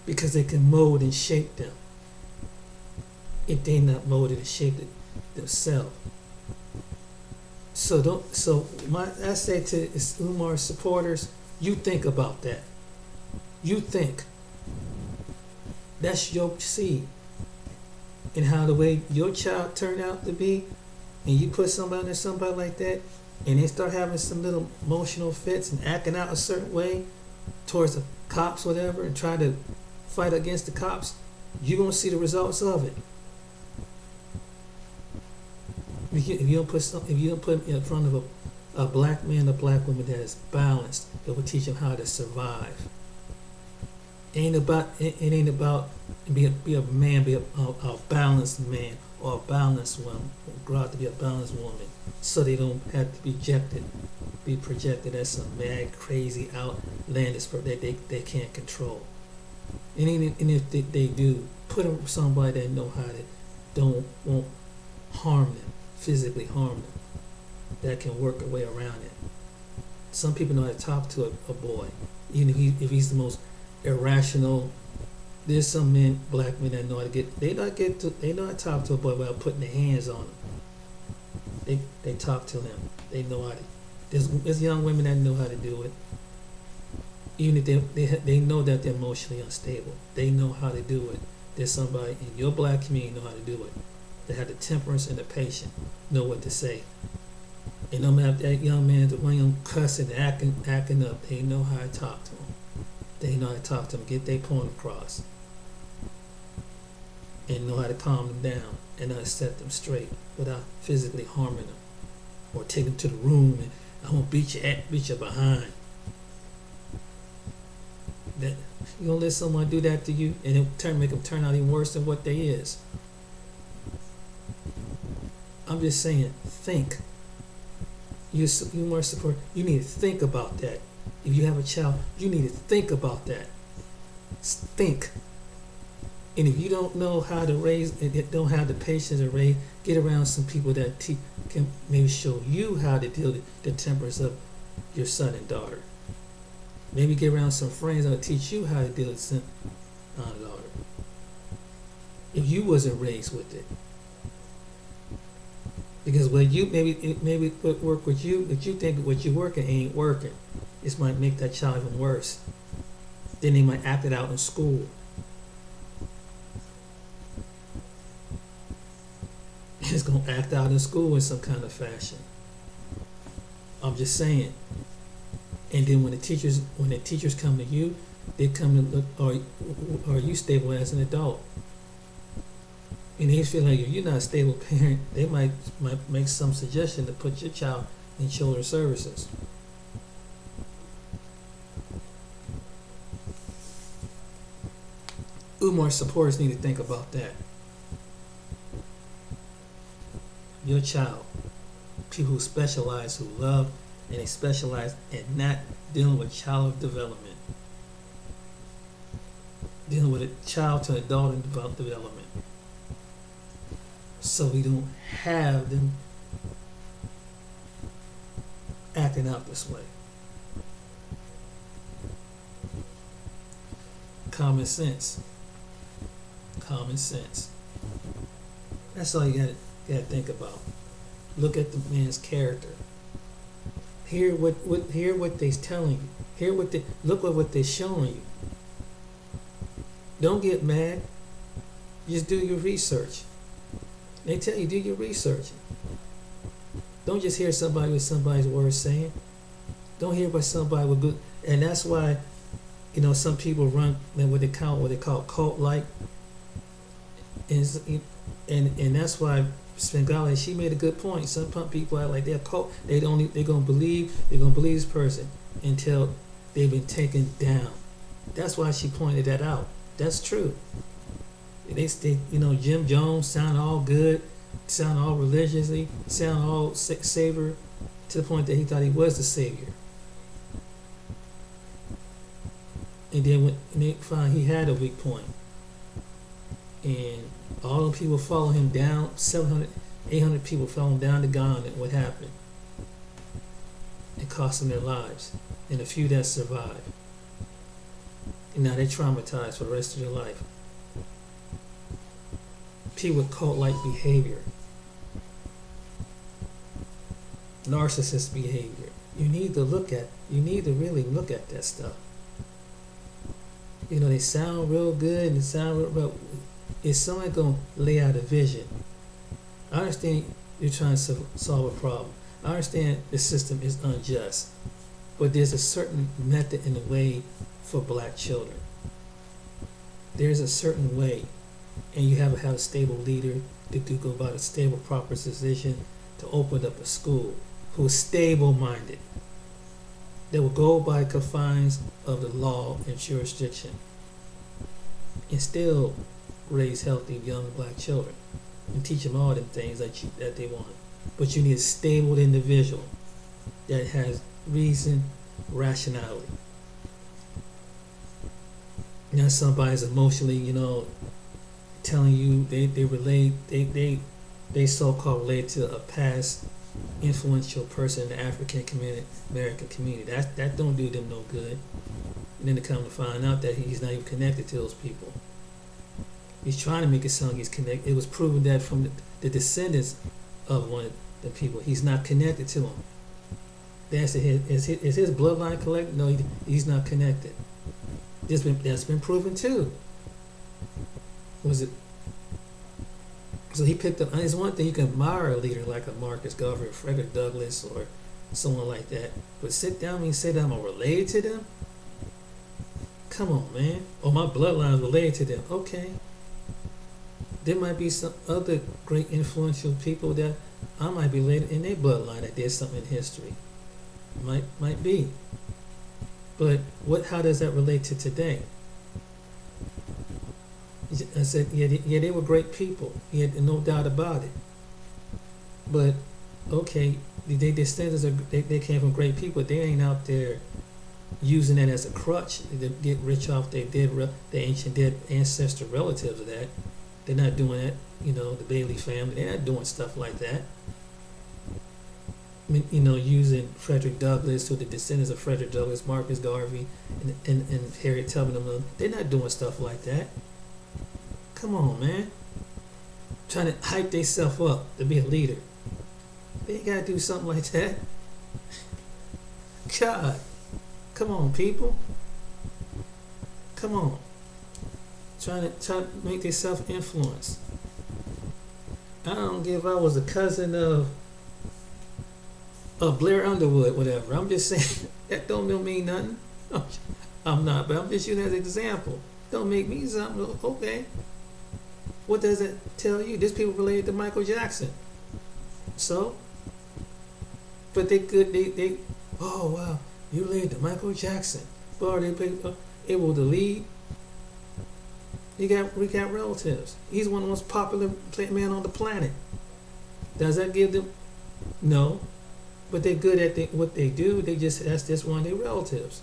because they can mold and shape them if they not molded and shaped it themselves. I say to Umar's supporters, you think about that. You think. That's your seed. And how the way your child turned out to be, and you put somebody like that, and they start having some little emotional fits and acting out a certain way towards the cops, whatever, and try to fight against the cops, you're going to see the results of it. If you don't put in front of a black man or black woman that is balanced, that will teach them how to survive. It ain't about be a man, be a balanced man or a balanced woman. Grow out to be a balanced woman, so they don't have to be projected as some mad, crazy, outlandish person that they can't control. And if they do, put them with somebody that know how to won't harm them, physically harm them, that can work a way around it. Some people know how to talk to a boy, even if he's the most irrational, There's some men, black men, that know how to get. They know how to talk to a boy without putting their hands on him. They talk to him. They know how to. There's young women that know how to do it. Even if they know that they're emotionally unstable, they know how to do it. There's somebody in your black community know how to do it. They have the temperance and the patience, know what to say. And no matter if that young man, the one young cussing, acting up, they know how to talk to him. They know how to talk to him, get their point across, and know how to calm them down and not set them straight without physically harming them or take them to the room and I'm gonna beat you behind. That you gonna let someone do that to you and it make them turn out even worse than what they is. I'm just saying, think. You more support. You need to think about that. If you have a child, you need to think about that. Think. And if you don't know how to raise, and don't have the patience to raise, get around some people that can maybe show you how to deal with the tempers of your son and daughter. Maybe get around some friends that will teach you how to deal with son and daughter. If you wasn't raised with it. Because what you maybe what work with you, but you think what you working ain't working. This might make that child even worse. Then they might act it out in school. It's gonna act out in school in some kind of fashion. I'm just saying. And then when the teachers come to you, they come to look, are you stable as an adult? And they feel like if you're not a stable parent, they might make some suggestion to put your child in children's services. Umar supporters need to think about that. Your child, people who specialize, who love, and they specialize in not dealing with child development, dealing with a child to adult and development. So we don't have them acting out this way. Common sense. Common sense. That's all you gotta think about. Look at the man's character. Hear what they're telling you. Look at what they're showing you. Don't get mad. Just do your research. They tell you, do your research. Don't just hear somebody with somebody's words saying. Don't hear what somebody with good. And that's why, some people run what they call cult-like. And that's why Spengale, she made a good point. Some people act like they're cult. They're gonna believe this person until they've been taken down. That's why she pointed that out. That's true. Jim Jones sound all good, sound all religiously, sound all savior, to the point that he thought he was the savior. And then when they found he had a weak point, and all the people follow him down, 700, 800 people follow him down to Ghana, and what happened? It cost them their lives, and a few that survived. And now they're traumatized for the rest of their life. People with cult-like behavior, narcissist behavior. You need to really look at that stuff. They sound real good and sound real. Is someone going to lay out a vision? I understand you're trying to solve a problem. I understand the system is unjust, but there's a certain method and a way for black children. There's a certain way. And you have to have a stable leader to go about a stable, proper decision to open up a school who is stable-minded, that will go by the confines of the law and jurisdiction, and still raise healthy young black children and teach them all them things that they want. But you need a stable individual that has reason, rationality. Not somebody's emotionally, telling you they so-called relate to a past influential person in the African American community. That don't do them no good. And then to come to find out that he's not even connected to those people. He's trying to make it sound like he's connected. It was proven that from the descendants of one of the people, he's not connected to him. Is his bloodline connected? No, he's not connected. That's been proven too. Was it? So he picked up. It's one thing you can admire a leader like a Marcus Garvey, or Frederick Douglass, or someone like that, but sit down and say that I'm related to them. Come on, man. Oh, my bloodline is related to them. Okay. There might be some other great influential people that I might be related in their bloodline that did something in history. Might be. But how does that relate to today? I said, yeah, they were great people. Yeah, no doubt about it. But okay, they descendants they came from great people. They ain't out there using that as a crutch to get rich off their ancient dead ancestor relatives of that. They're not doing that. The Bailey family. They're not doing stuff like that. I mean, using Frederick Douglass or the descendants of Frederick Douglass, Marcus Garvey, and Harriet Tubman. They're not doing stuff like that. Come on, man. Trying to hype themselves up to be a leader. They ain't gotta do something like that. God. Come on, people. Come on. Trying to make themselves influence. I don't give I was a cousin of Blair Underwood, whatever. I'm just saying that don't mean nothing. I'm not, but I'm just using it as an example. Don't make me something. Okay. What does it tell you? There's people related to Michael Jackson. So, but they oh wow, you related to Michael Jackson. But they able to lead. We got relatives. He's one of the most popular man on the planet. Does that give them? No. But they're good at what they do. That's just one of their relatives.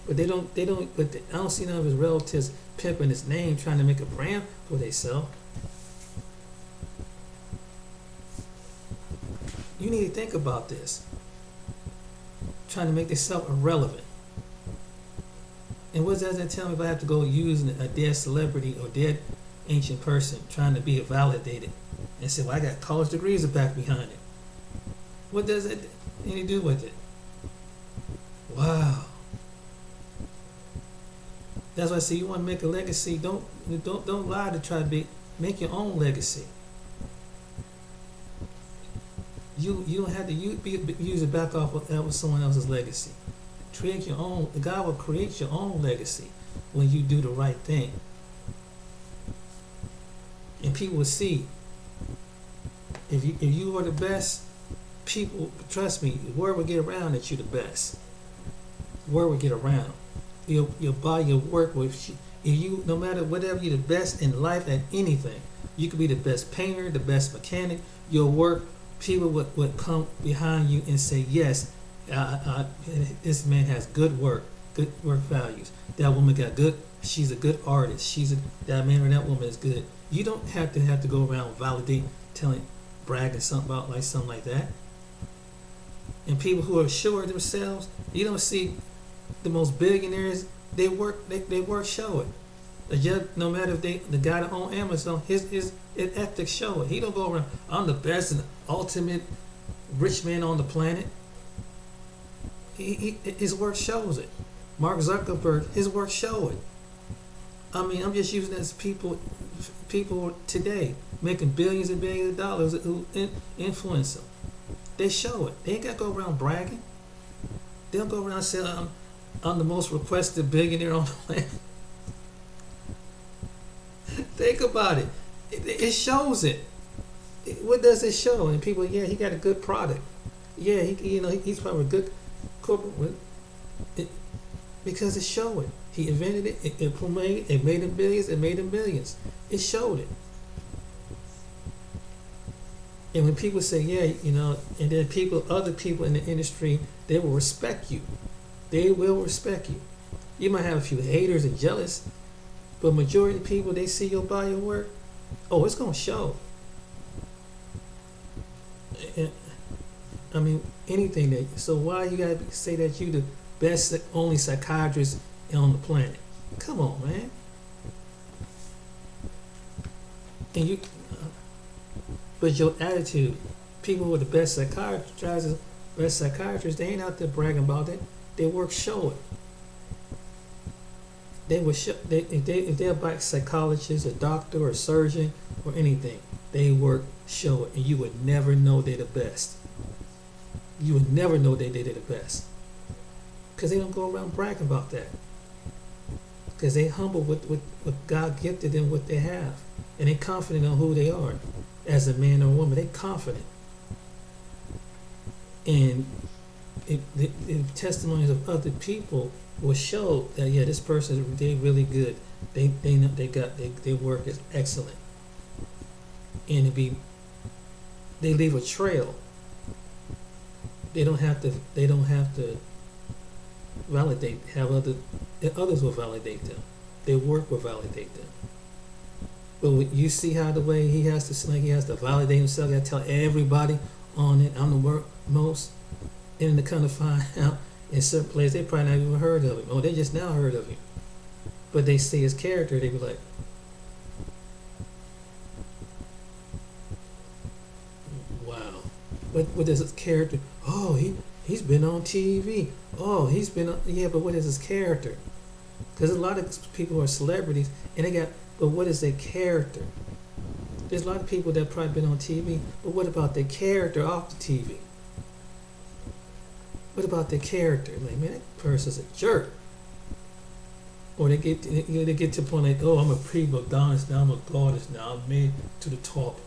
But I don't see none of his relatives pimping his name, trying to make a brand for themselves. You need to think about this. Trying to make themselves irrelevant. And what does that tell me if I have to go using a dead celebrity or dead ancient person trying to be validated and say, well, I got college degrees back behind it. What does it any do with it? Wow. That's why I say you want to make a legacy. Don't lie to try to make your own legacy. You don't have to use it back off of someone else's legacy. Create your own. God will create your own legacy when you do the right thing, and people will see. If you are the best, people trust me. The word will get around that you're the best. The word will get around. Your body, your work will. If you, no matter whatever, you're the best in life at anything. You could be the best painter, the best mechanic. Your work, people would come behind you and say, yes, this man has good work values. That woman got good. She's a good artist. That man or that woman is good. You don't have to go around validating, bragging something like that. And people who are sure of themselves, you don't see the most billionaires. They work show it. No matter if the guy that owns Amazon, his ethics show it. He don't go around, I'm the best and ultimate rich man on the planet. His work shows it. Mark Zuckerberg, his work show it. I mean, I'm just using it as people today making billions and billions of dollars who influence them. They show it. They ain't got to go around bragging. They don't go around saying I'm the most requested billionaire on the planet. Think about it. It shows it. What does it show? And people, yeah, he got a good product. Yeah, he's probably a good corporate. Because it showed it. He invented it. It made him billions. It made him billions. It showed it. And when people say, yeah, and then other people in the industry, they will respect you. They will respect you. You might have a few haters and jealous, but majority of people, they see your body of work. Oh, it's gonna show. And, I mean, anything that. So why you gotta say that you the best, only psychiatrist on the planet? Come on, man. and you, but your attitude, people who are the best psychiatrists, they ain't out there bragging about it. They work show it. They would show, if they're a psychologist, a doctor, or a surgeon, or anything, they work show it, and you would never know they're the best. You would never know they're the best, because they don't go around bragging about that. Because they humble with what God gifted them, what they have, and they confident on who they are as a man or a woman. They confident, and the testimonies of other people will show that yeah, this person, they really good. They know their work is excellent, and they leave a trail. They don't have to validate. Others will validate them. Their work will validate them. But you see how the way he has to validate himself. He has to tell everybody on it, I'm the most, and to kind of find out in certain places they probably not even heard of him. Oh, they just now heard of him. But they see his character, they be like, wow. What is his character? Oh, he's been on TV. Oh, he's been on, yeah, but what is his character? Because a lot of people are celebrities, and but what is their character? There's a lot of people that probably been on TV, but what about their character off the TV? What about their character? Like, man, that person's a jerk. Or they get to the point like, oh, I'm a prima donna now, I'm a goddess now, I'm made to the top.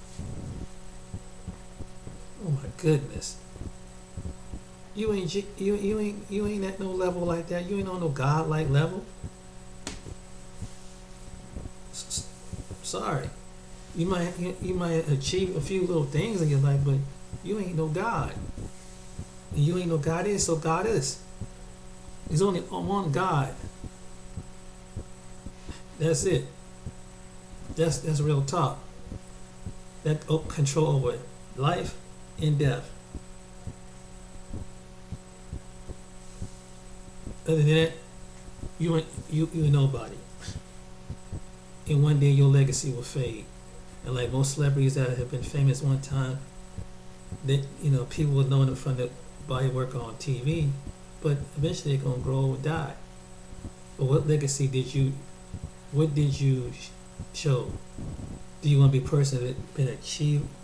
Oh my goodness. You ain't at no level like that. You ain't on no God-like level. Sorry. You might achieve a few little things in your life, but you ain't no God. And you ain't no God is, so God is. There's only one God. That's it. That's real talk. That control over life and death. Other than that, you ain't nobody. And one day your legacy will fade. And like most celebrities that have been famous one time, that people will know them from the body work on TV, but eventually they're gonna grow old and die. But what legacy did you show? Do you want to be a person that's been an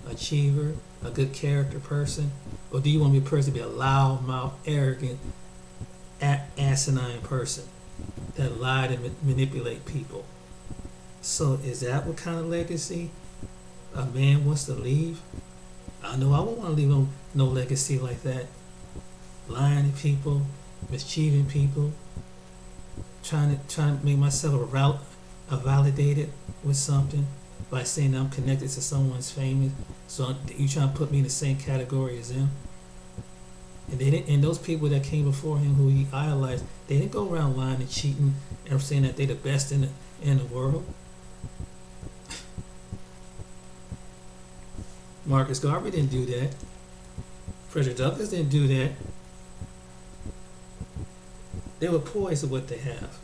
achiever, a good character person, or do you want to be a person to be a loud-mouthed, arrogant, asinine person that lied and manipulate people? So is that what kind of legacy a man wants to leave? I know I won't want to leave no legacy like that. Lying to people, mischieving people, trying to make myself validated with something by saying I'm connected to someone's famous. So you trying to put me in the same category as them? And they didn't. And those people that came before him, who he idolized, they didn't go around lying and cheating and saying that they're the best in the world. Marcus Garvey didn't do that. Frederick Douglass didn't do that. They were poised of what they have,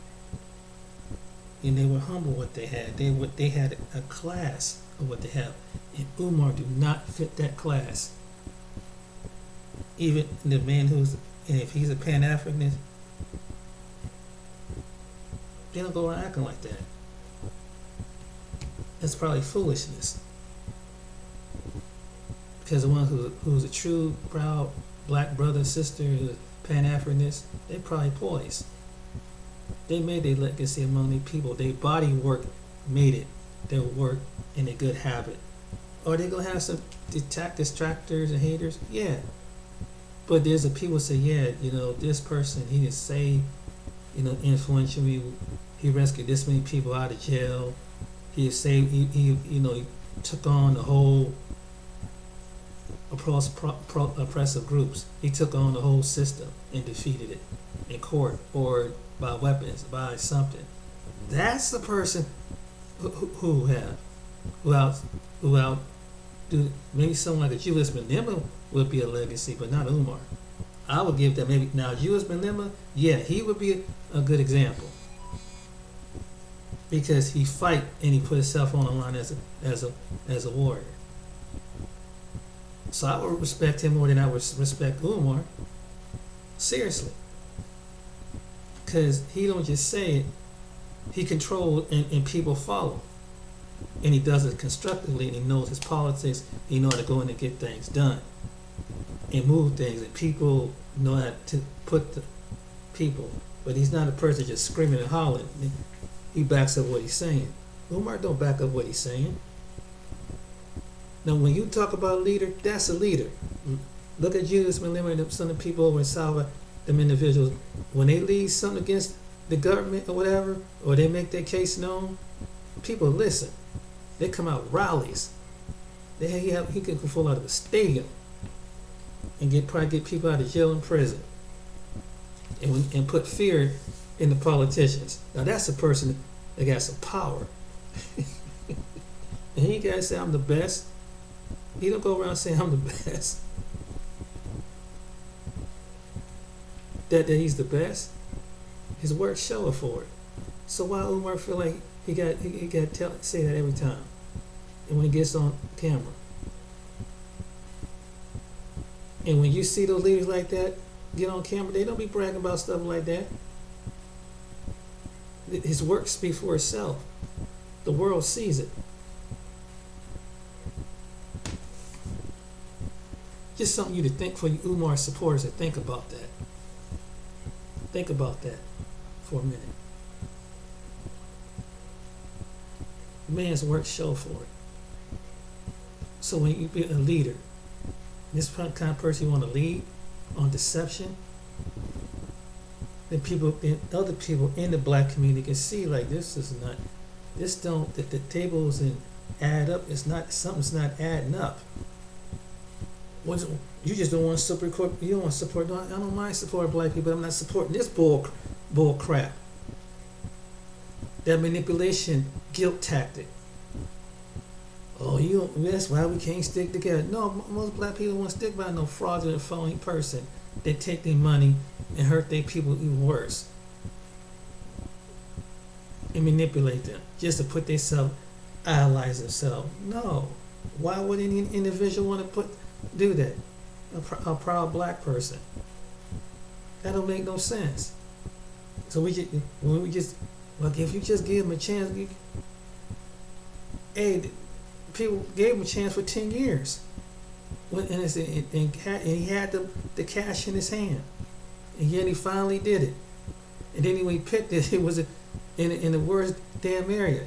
and they were humble what they had. They had a class of what they have, and Umar do not fit that class. Even the man if he's a Pan-Africanist, they don't go around acting like that. That's probably foolishness. Because the one who's a true, proud black brother, sister, Pan-Africanist, they probably poised. They made their legacy among their people. Their body work made it. Their work and a good habit. Are they gonna have some distractors and haters? Yeah. But there's a people say, yeah, this person, he just saved, influential. He rescued this many people out of jail. He saved. He took on the whole oppressive groups. He took on the whole system and defeated it in court or by weapons, by something. That's the person who maybe someone like a Julius Malema would be a legacy, but not Umar. I would give that maybe now Julius Malema, yeah, he would be a good example. because he fight and he put himself on the line as a warrior. So I would respect him more than I would respect Umar. Seriously, because he don't just say it; he controls and people follow, and he does it constructively. And he knows his politics. He knows how to go in and get things done and move things, and people know how to put the people. But he's not a person just screaming and hollering. He backs up what he's saying. Umar don't back up what he's saying. Now, when you talk about a leader, that's a leader. Look at Julius Malema and some of the people over in Salva, them individuals. When they lead something against the government or whatever, or they make their case known, people listen. They come out rallies. He can go full out of a stadium and probably get people out of jail and prison, and put fear in the politicians. Now that's a person that got some power. And he gotta say I'm the best. He don't go around saying I'm the best. That he's the best. His work show it for it. So why Umar feel like he got say that every time, and when he gets on camera, and when you see those leaders like that get on camera, they don't be bragging about stuff like that. His work speaks for itself. The world sees it. Just something you to think for you Umar supporters to think about that. Think about that for a minute. The man's work show for it. So when you be a leader, this kind of person you want to lead on deception, then other people in the black community can see like the tables and add up. Something's not adding up. You just don't want to support. You don't want to support. I don't mind supporting black people, but I'm not supporting this bull crap. That manipulation, guilt tactic. Oh, that's why we can't stick together. No, most black people won't stick by no fraudulent, phony person that take their money and hurt their people even worse and manipulate them just to put themselves, idolize themselves. No. Why would any individual want to do that? A proud black person. That don't make no sense. So if you just give him a chance, people gave him a chance for 10 years. And he had the cash in his hand. And yet he finally did it. And then when he picked it, it was in the worst damn area.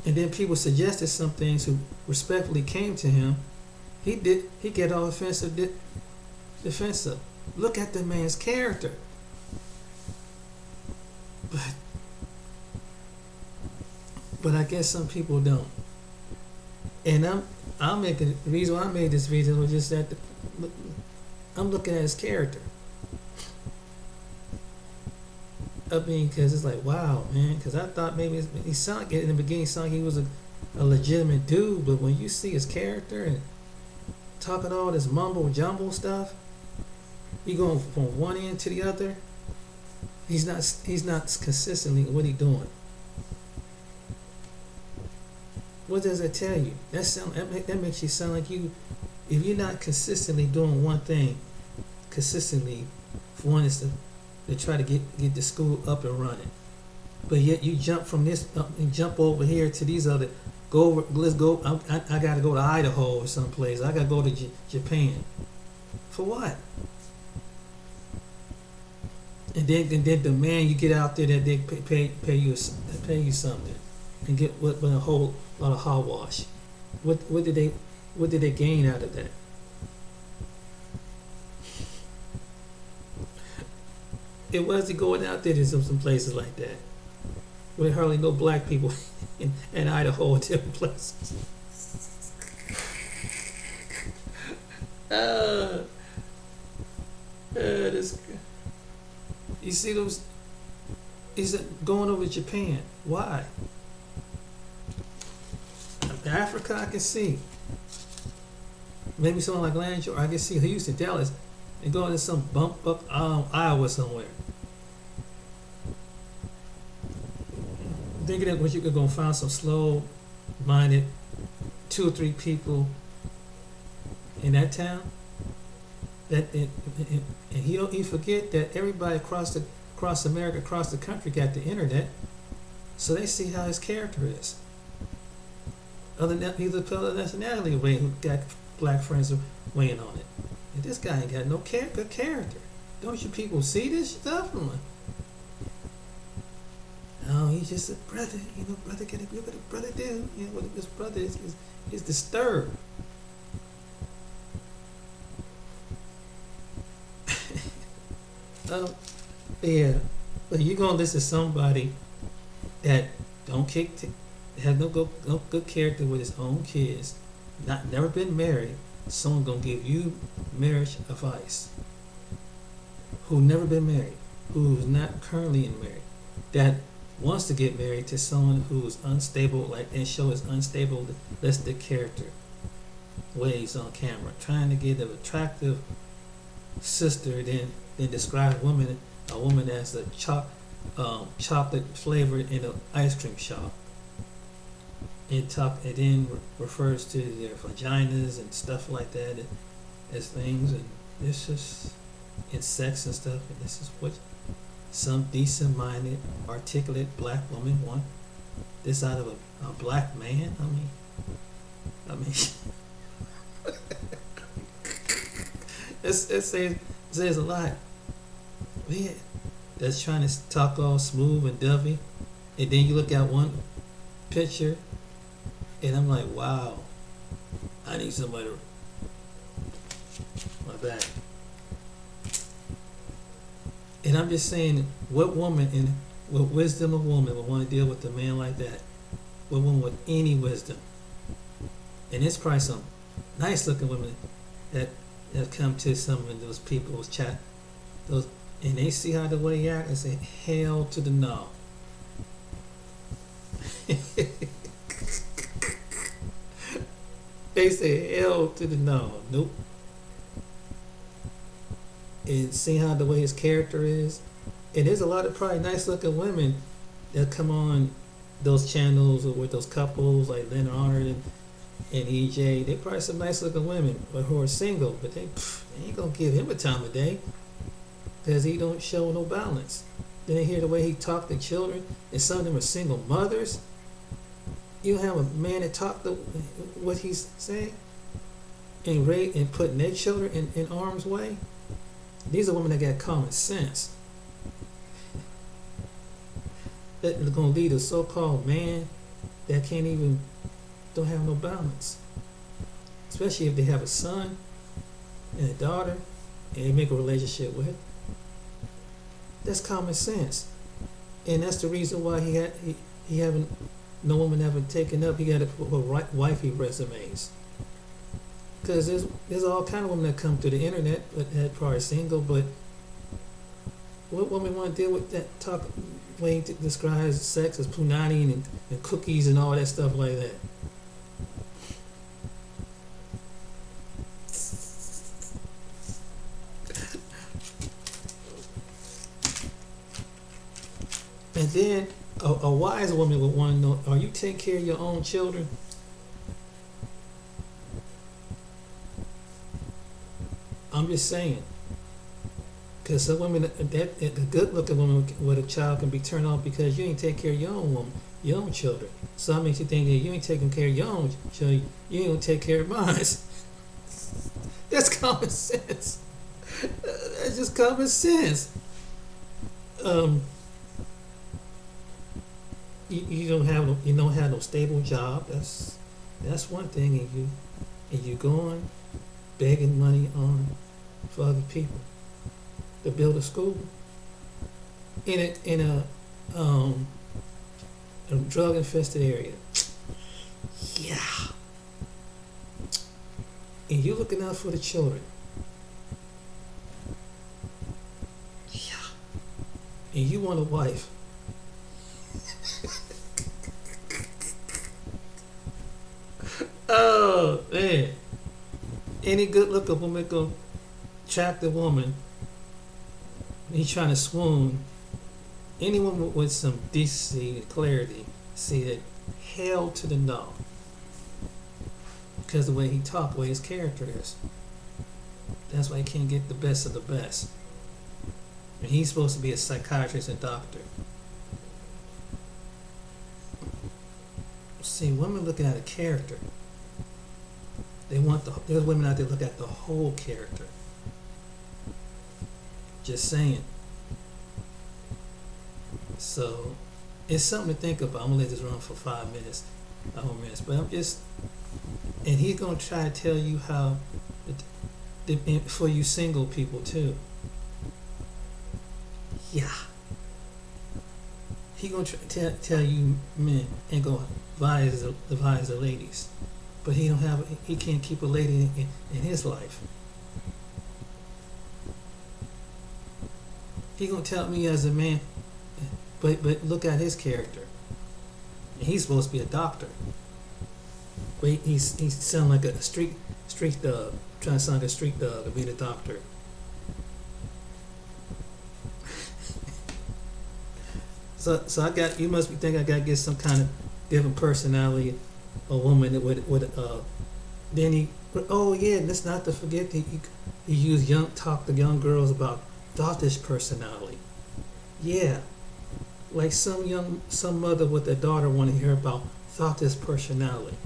And then people suggested some things who respectfully came to him. He get all defensive. Look at the man's character. But I guess some people don't. And I'm making the reason why I made this video was just that I'm looking at his character. I mean, because it's like, wow, man. Because I thought maybe in the beginning, he was a legitimate dude. But when you see his character and talking all this mumbo jumbo stuff, he going from one end to the other. He's not consistently what he doing. What does that tell you? That makes you sound like if you're not consistently doing one thing, consistently, for one is to try to get the school up and running, but yet you jump from this and jump over here to these other. Let's go. I got to go to Idaho or someplace. I got to go to Japan. For what? And then demand you get out there that they pay you something and get with a whole lot of hogwash. What did they gain out of that? It wasn't going out there to some places like that with hardly no black people in Idaho and different places. You see those? He's going over to Japan. Why? Africa, I can see. Maybe someone like Landry, or I can see Houston, Dallas, and going to some bump up Iowa somewhere. thinking that what you're gonna find some slow-minded 2 or 3 people in that town, that and he forget that everybody across America, across the country, got the internet, so they see how his character is. He's a other nationality who got black friends weighing on it. And this guy ain't got no good character. Don't you people see this stuff? I'm like, no, he's just a brother. Brother get a look what a brother do. What this brother is disturbed. Yeah, but you gonna listen to somebody that don't have no good character with his own kids, never been married. Someone gonna give you marriage advice. Who never been married, who's not currently in marriage, that wants to get married to someone who's unstable, and show his unstable, listed character ways on camera, trying to get an attractive sister, then describe a woman as a chocolate flavored in an ice cream shop. It then refers to their vaginas and stuff like that as things, and it's just in sex and stuff. And this is what some decent-minded, articulate black woman want. This out of a black man. I mean, it says a lot. Man, that's trying to talk all smooth and dovey, and then you look at one picture, and I'm like, wow, I need somebody to my back. And I'm just saying, what woman in what wisdom of woman would want to deal with a man like that? What woman with any wisdom? And it's probably some nice looking women that come to some of those people's chat, and they see how the way he act and say, hell to the no. They say hell to the no. Nope. And see how the way his character is. And there's a lot of probably nice looking women that come on those channels or with those couples like Leonard Arnold and EJ. They probably some nice looking women who are single, but they ain't gonna give him a time of day because he don't show no balance. Then they hear the way he talk to children, and some of them are single mothers. You have a man that talk to what he's saying and putting their children in harm's way. These are women that got common sense. That are gonna lead a so-called man that don't have no balance. Especially if they have a son and a daughter and they make a relationship with. That's common sense. And that's the reason why he haven't, no woman ever taken up. He got to put wifey resumes. Because there's all kind of women that come to the internet that probably single, but what woman want to deal with that talk way to describe sex as punani and cookies and all that stuff like that? And then a wise woman would want to know, are you taking care of your own children? I'm just saying. Because some women, a good-looking woman with a child can be turned off because you ain't take care of your own woman, your own children. So that makes you think that you ain't taking care of your own children, you ain't going to take care of mine. That's common sense. That's just common sense. You don't have no stable job. That's one thing, and you going begging money for other people to build a school in a drug infested area. Yeah. And you looking out for the children. Yeah. And you want a wife. Oh man. Any good looking woman go trap the woman. He's trying to swoon anyone with some decency and clarity see that hell to the no, because the way he talked, the way his character is. That's why he can't get the best of the best. And he's supposed to be a psychiatrist and doctor. See, women looking at a character. There's women out there look at the whole character. Just saying. So, it's something to think about. I'm gonna let this run for 5 minutes, 4 minutes, but and he's gonna try to tell you how, for you single people too. Yeah. He gonna tell you men ain't gonna advise the ladies, but he can't keep a lady in his life. He gonna tell me as a man, but look at his character. He's supposed to be a doctor, but he sound like a street thug, trying to sound like a street thug to be the doctor. So you must be thinking I gotta get some kind of different personality, a woman that would then he, oh yeah, let's not to forget that he used talk to young girls about thottish personality. Yeah, like some mother with a daughter want to hear about thottish personality.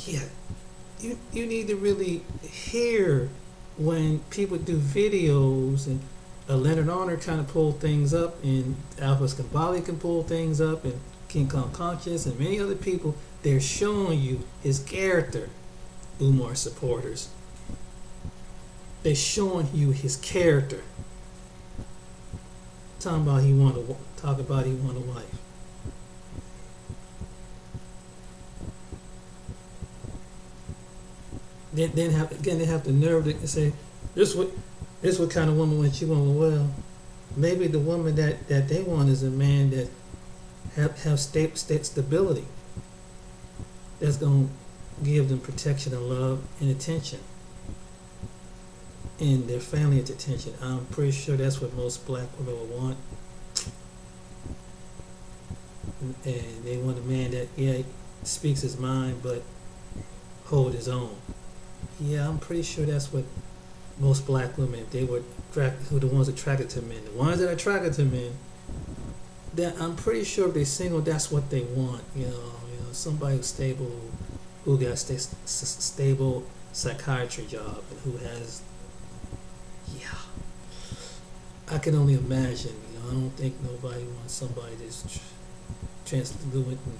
Yeah, you need to really hear when people do videos, and Leonard Arnold kind of pull things up, and Alphonse Cavalli can pull things up, and King Kong Conscious, and many other people. They're showing you his character. Umar supporters. They're showing you his character. Talk about he want a wife. Then they have the nerve to say, this what kind of woman when she want. Well, maybe the woman that they want is a man that have state stability. That's gonna give them protection and love and attention, and their family attention. I'm pretty sure that's what most black women would want. And they want a man that speaks his mind but hold his own. Yeah, I'm pretty sure that's what most black women, if they were who the ones attracted to men, the ones that are attracted to men, that I'm pretty sure if they're single, that's what they want. You know, somebody who's stable, who got stable psychiatry job, and who has, I can only imagine. I don't think nobody wants somebody that's transfluent and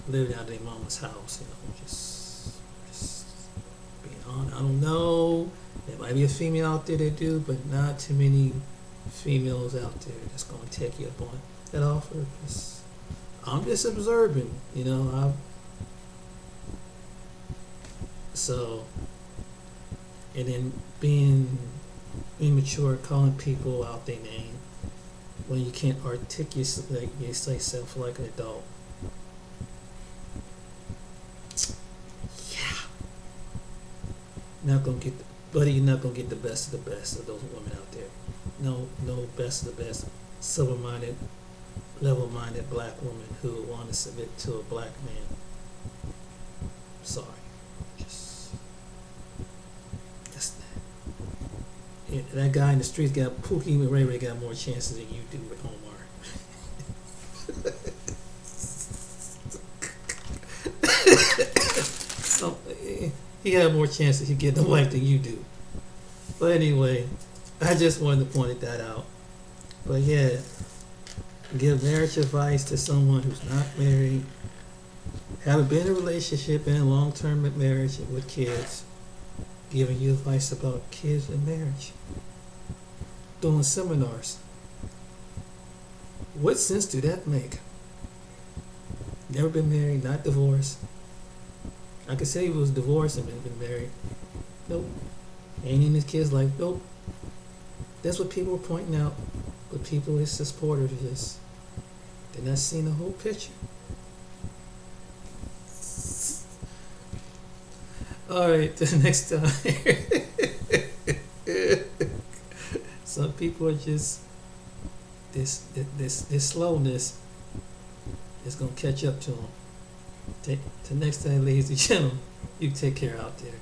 living out of their mama's house. Just being honest. I don't know. There might be a female out there that do, but not too many females out there that's going to take you up on that offer. I'm just observing, and then being immature, calling people out their name when you can't articulate yourself like an adult. Yeah. You're not gonna get the best of the best of those women out there. No best of the best, sober-minded, level-minded black woman who want to submit to a black man. Sorry. That guy in the streets Pookie and Ray Ray got more chances than you do with Omar. So, he had more chances to get the wife than you do. But anyway, I just wanted to point that out. But yeah, give marriage advice to someone who's not married, haven't been in a relationship, in a long-term marriage with kids, giving you advice about kids and marriage, doing seminars. What sense do that make? Never been married, not divorced. I could say he was divorced and been married. Nope. Ain't in his kids' life. Nope. That's what people are pointing out. But people, his supporters, they're not seeing the whole picture. All right, till next time. people are just this slowness is gonna catch up to them. The next thing, ladies and gentlemen, you take care out there.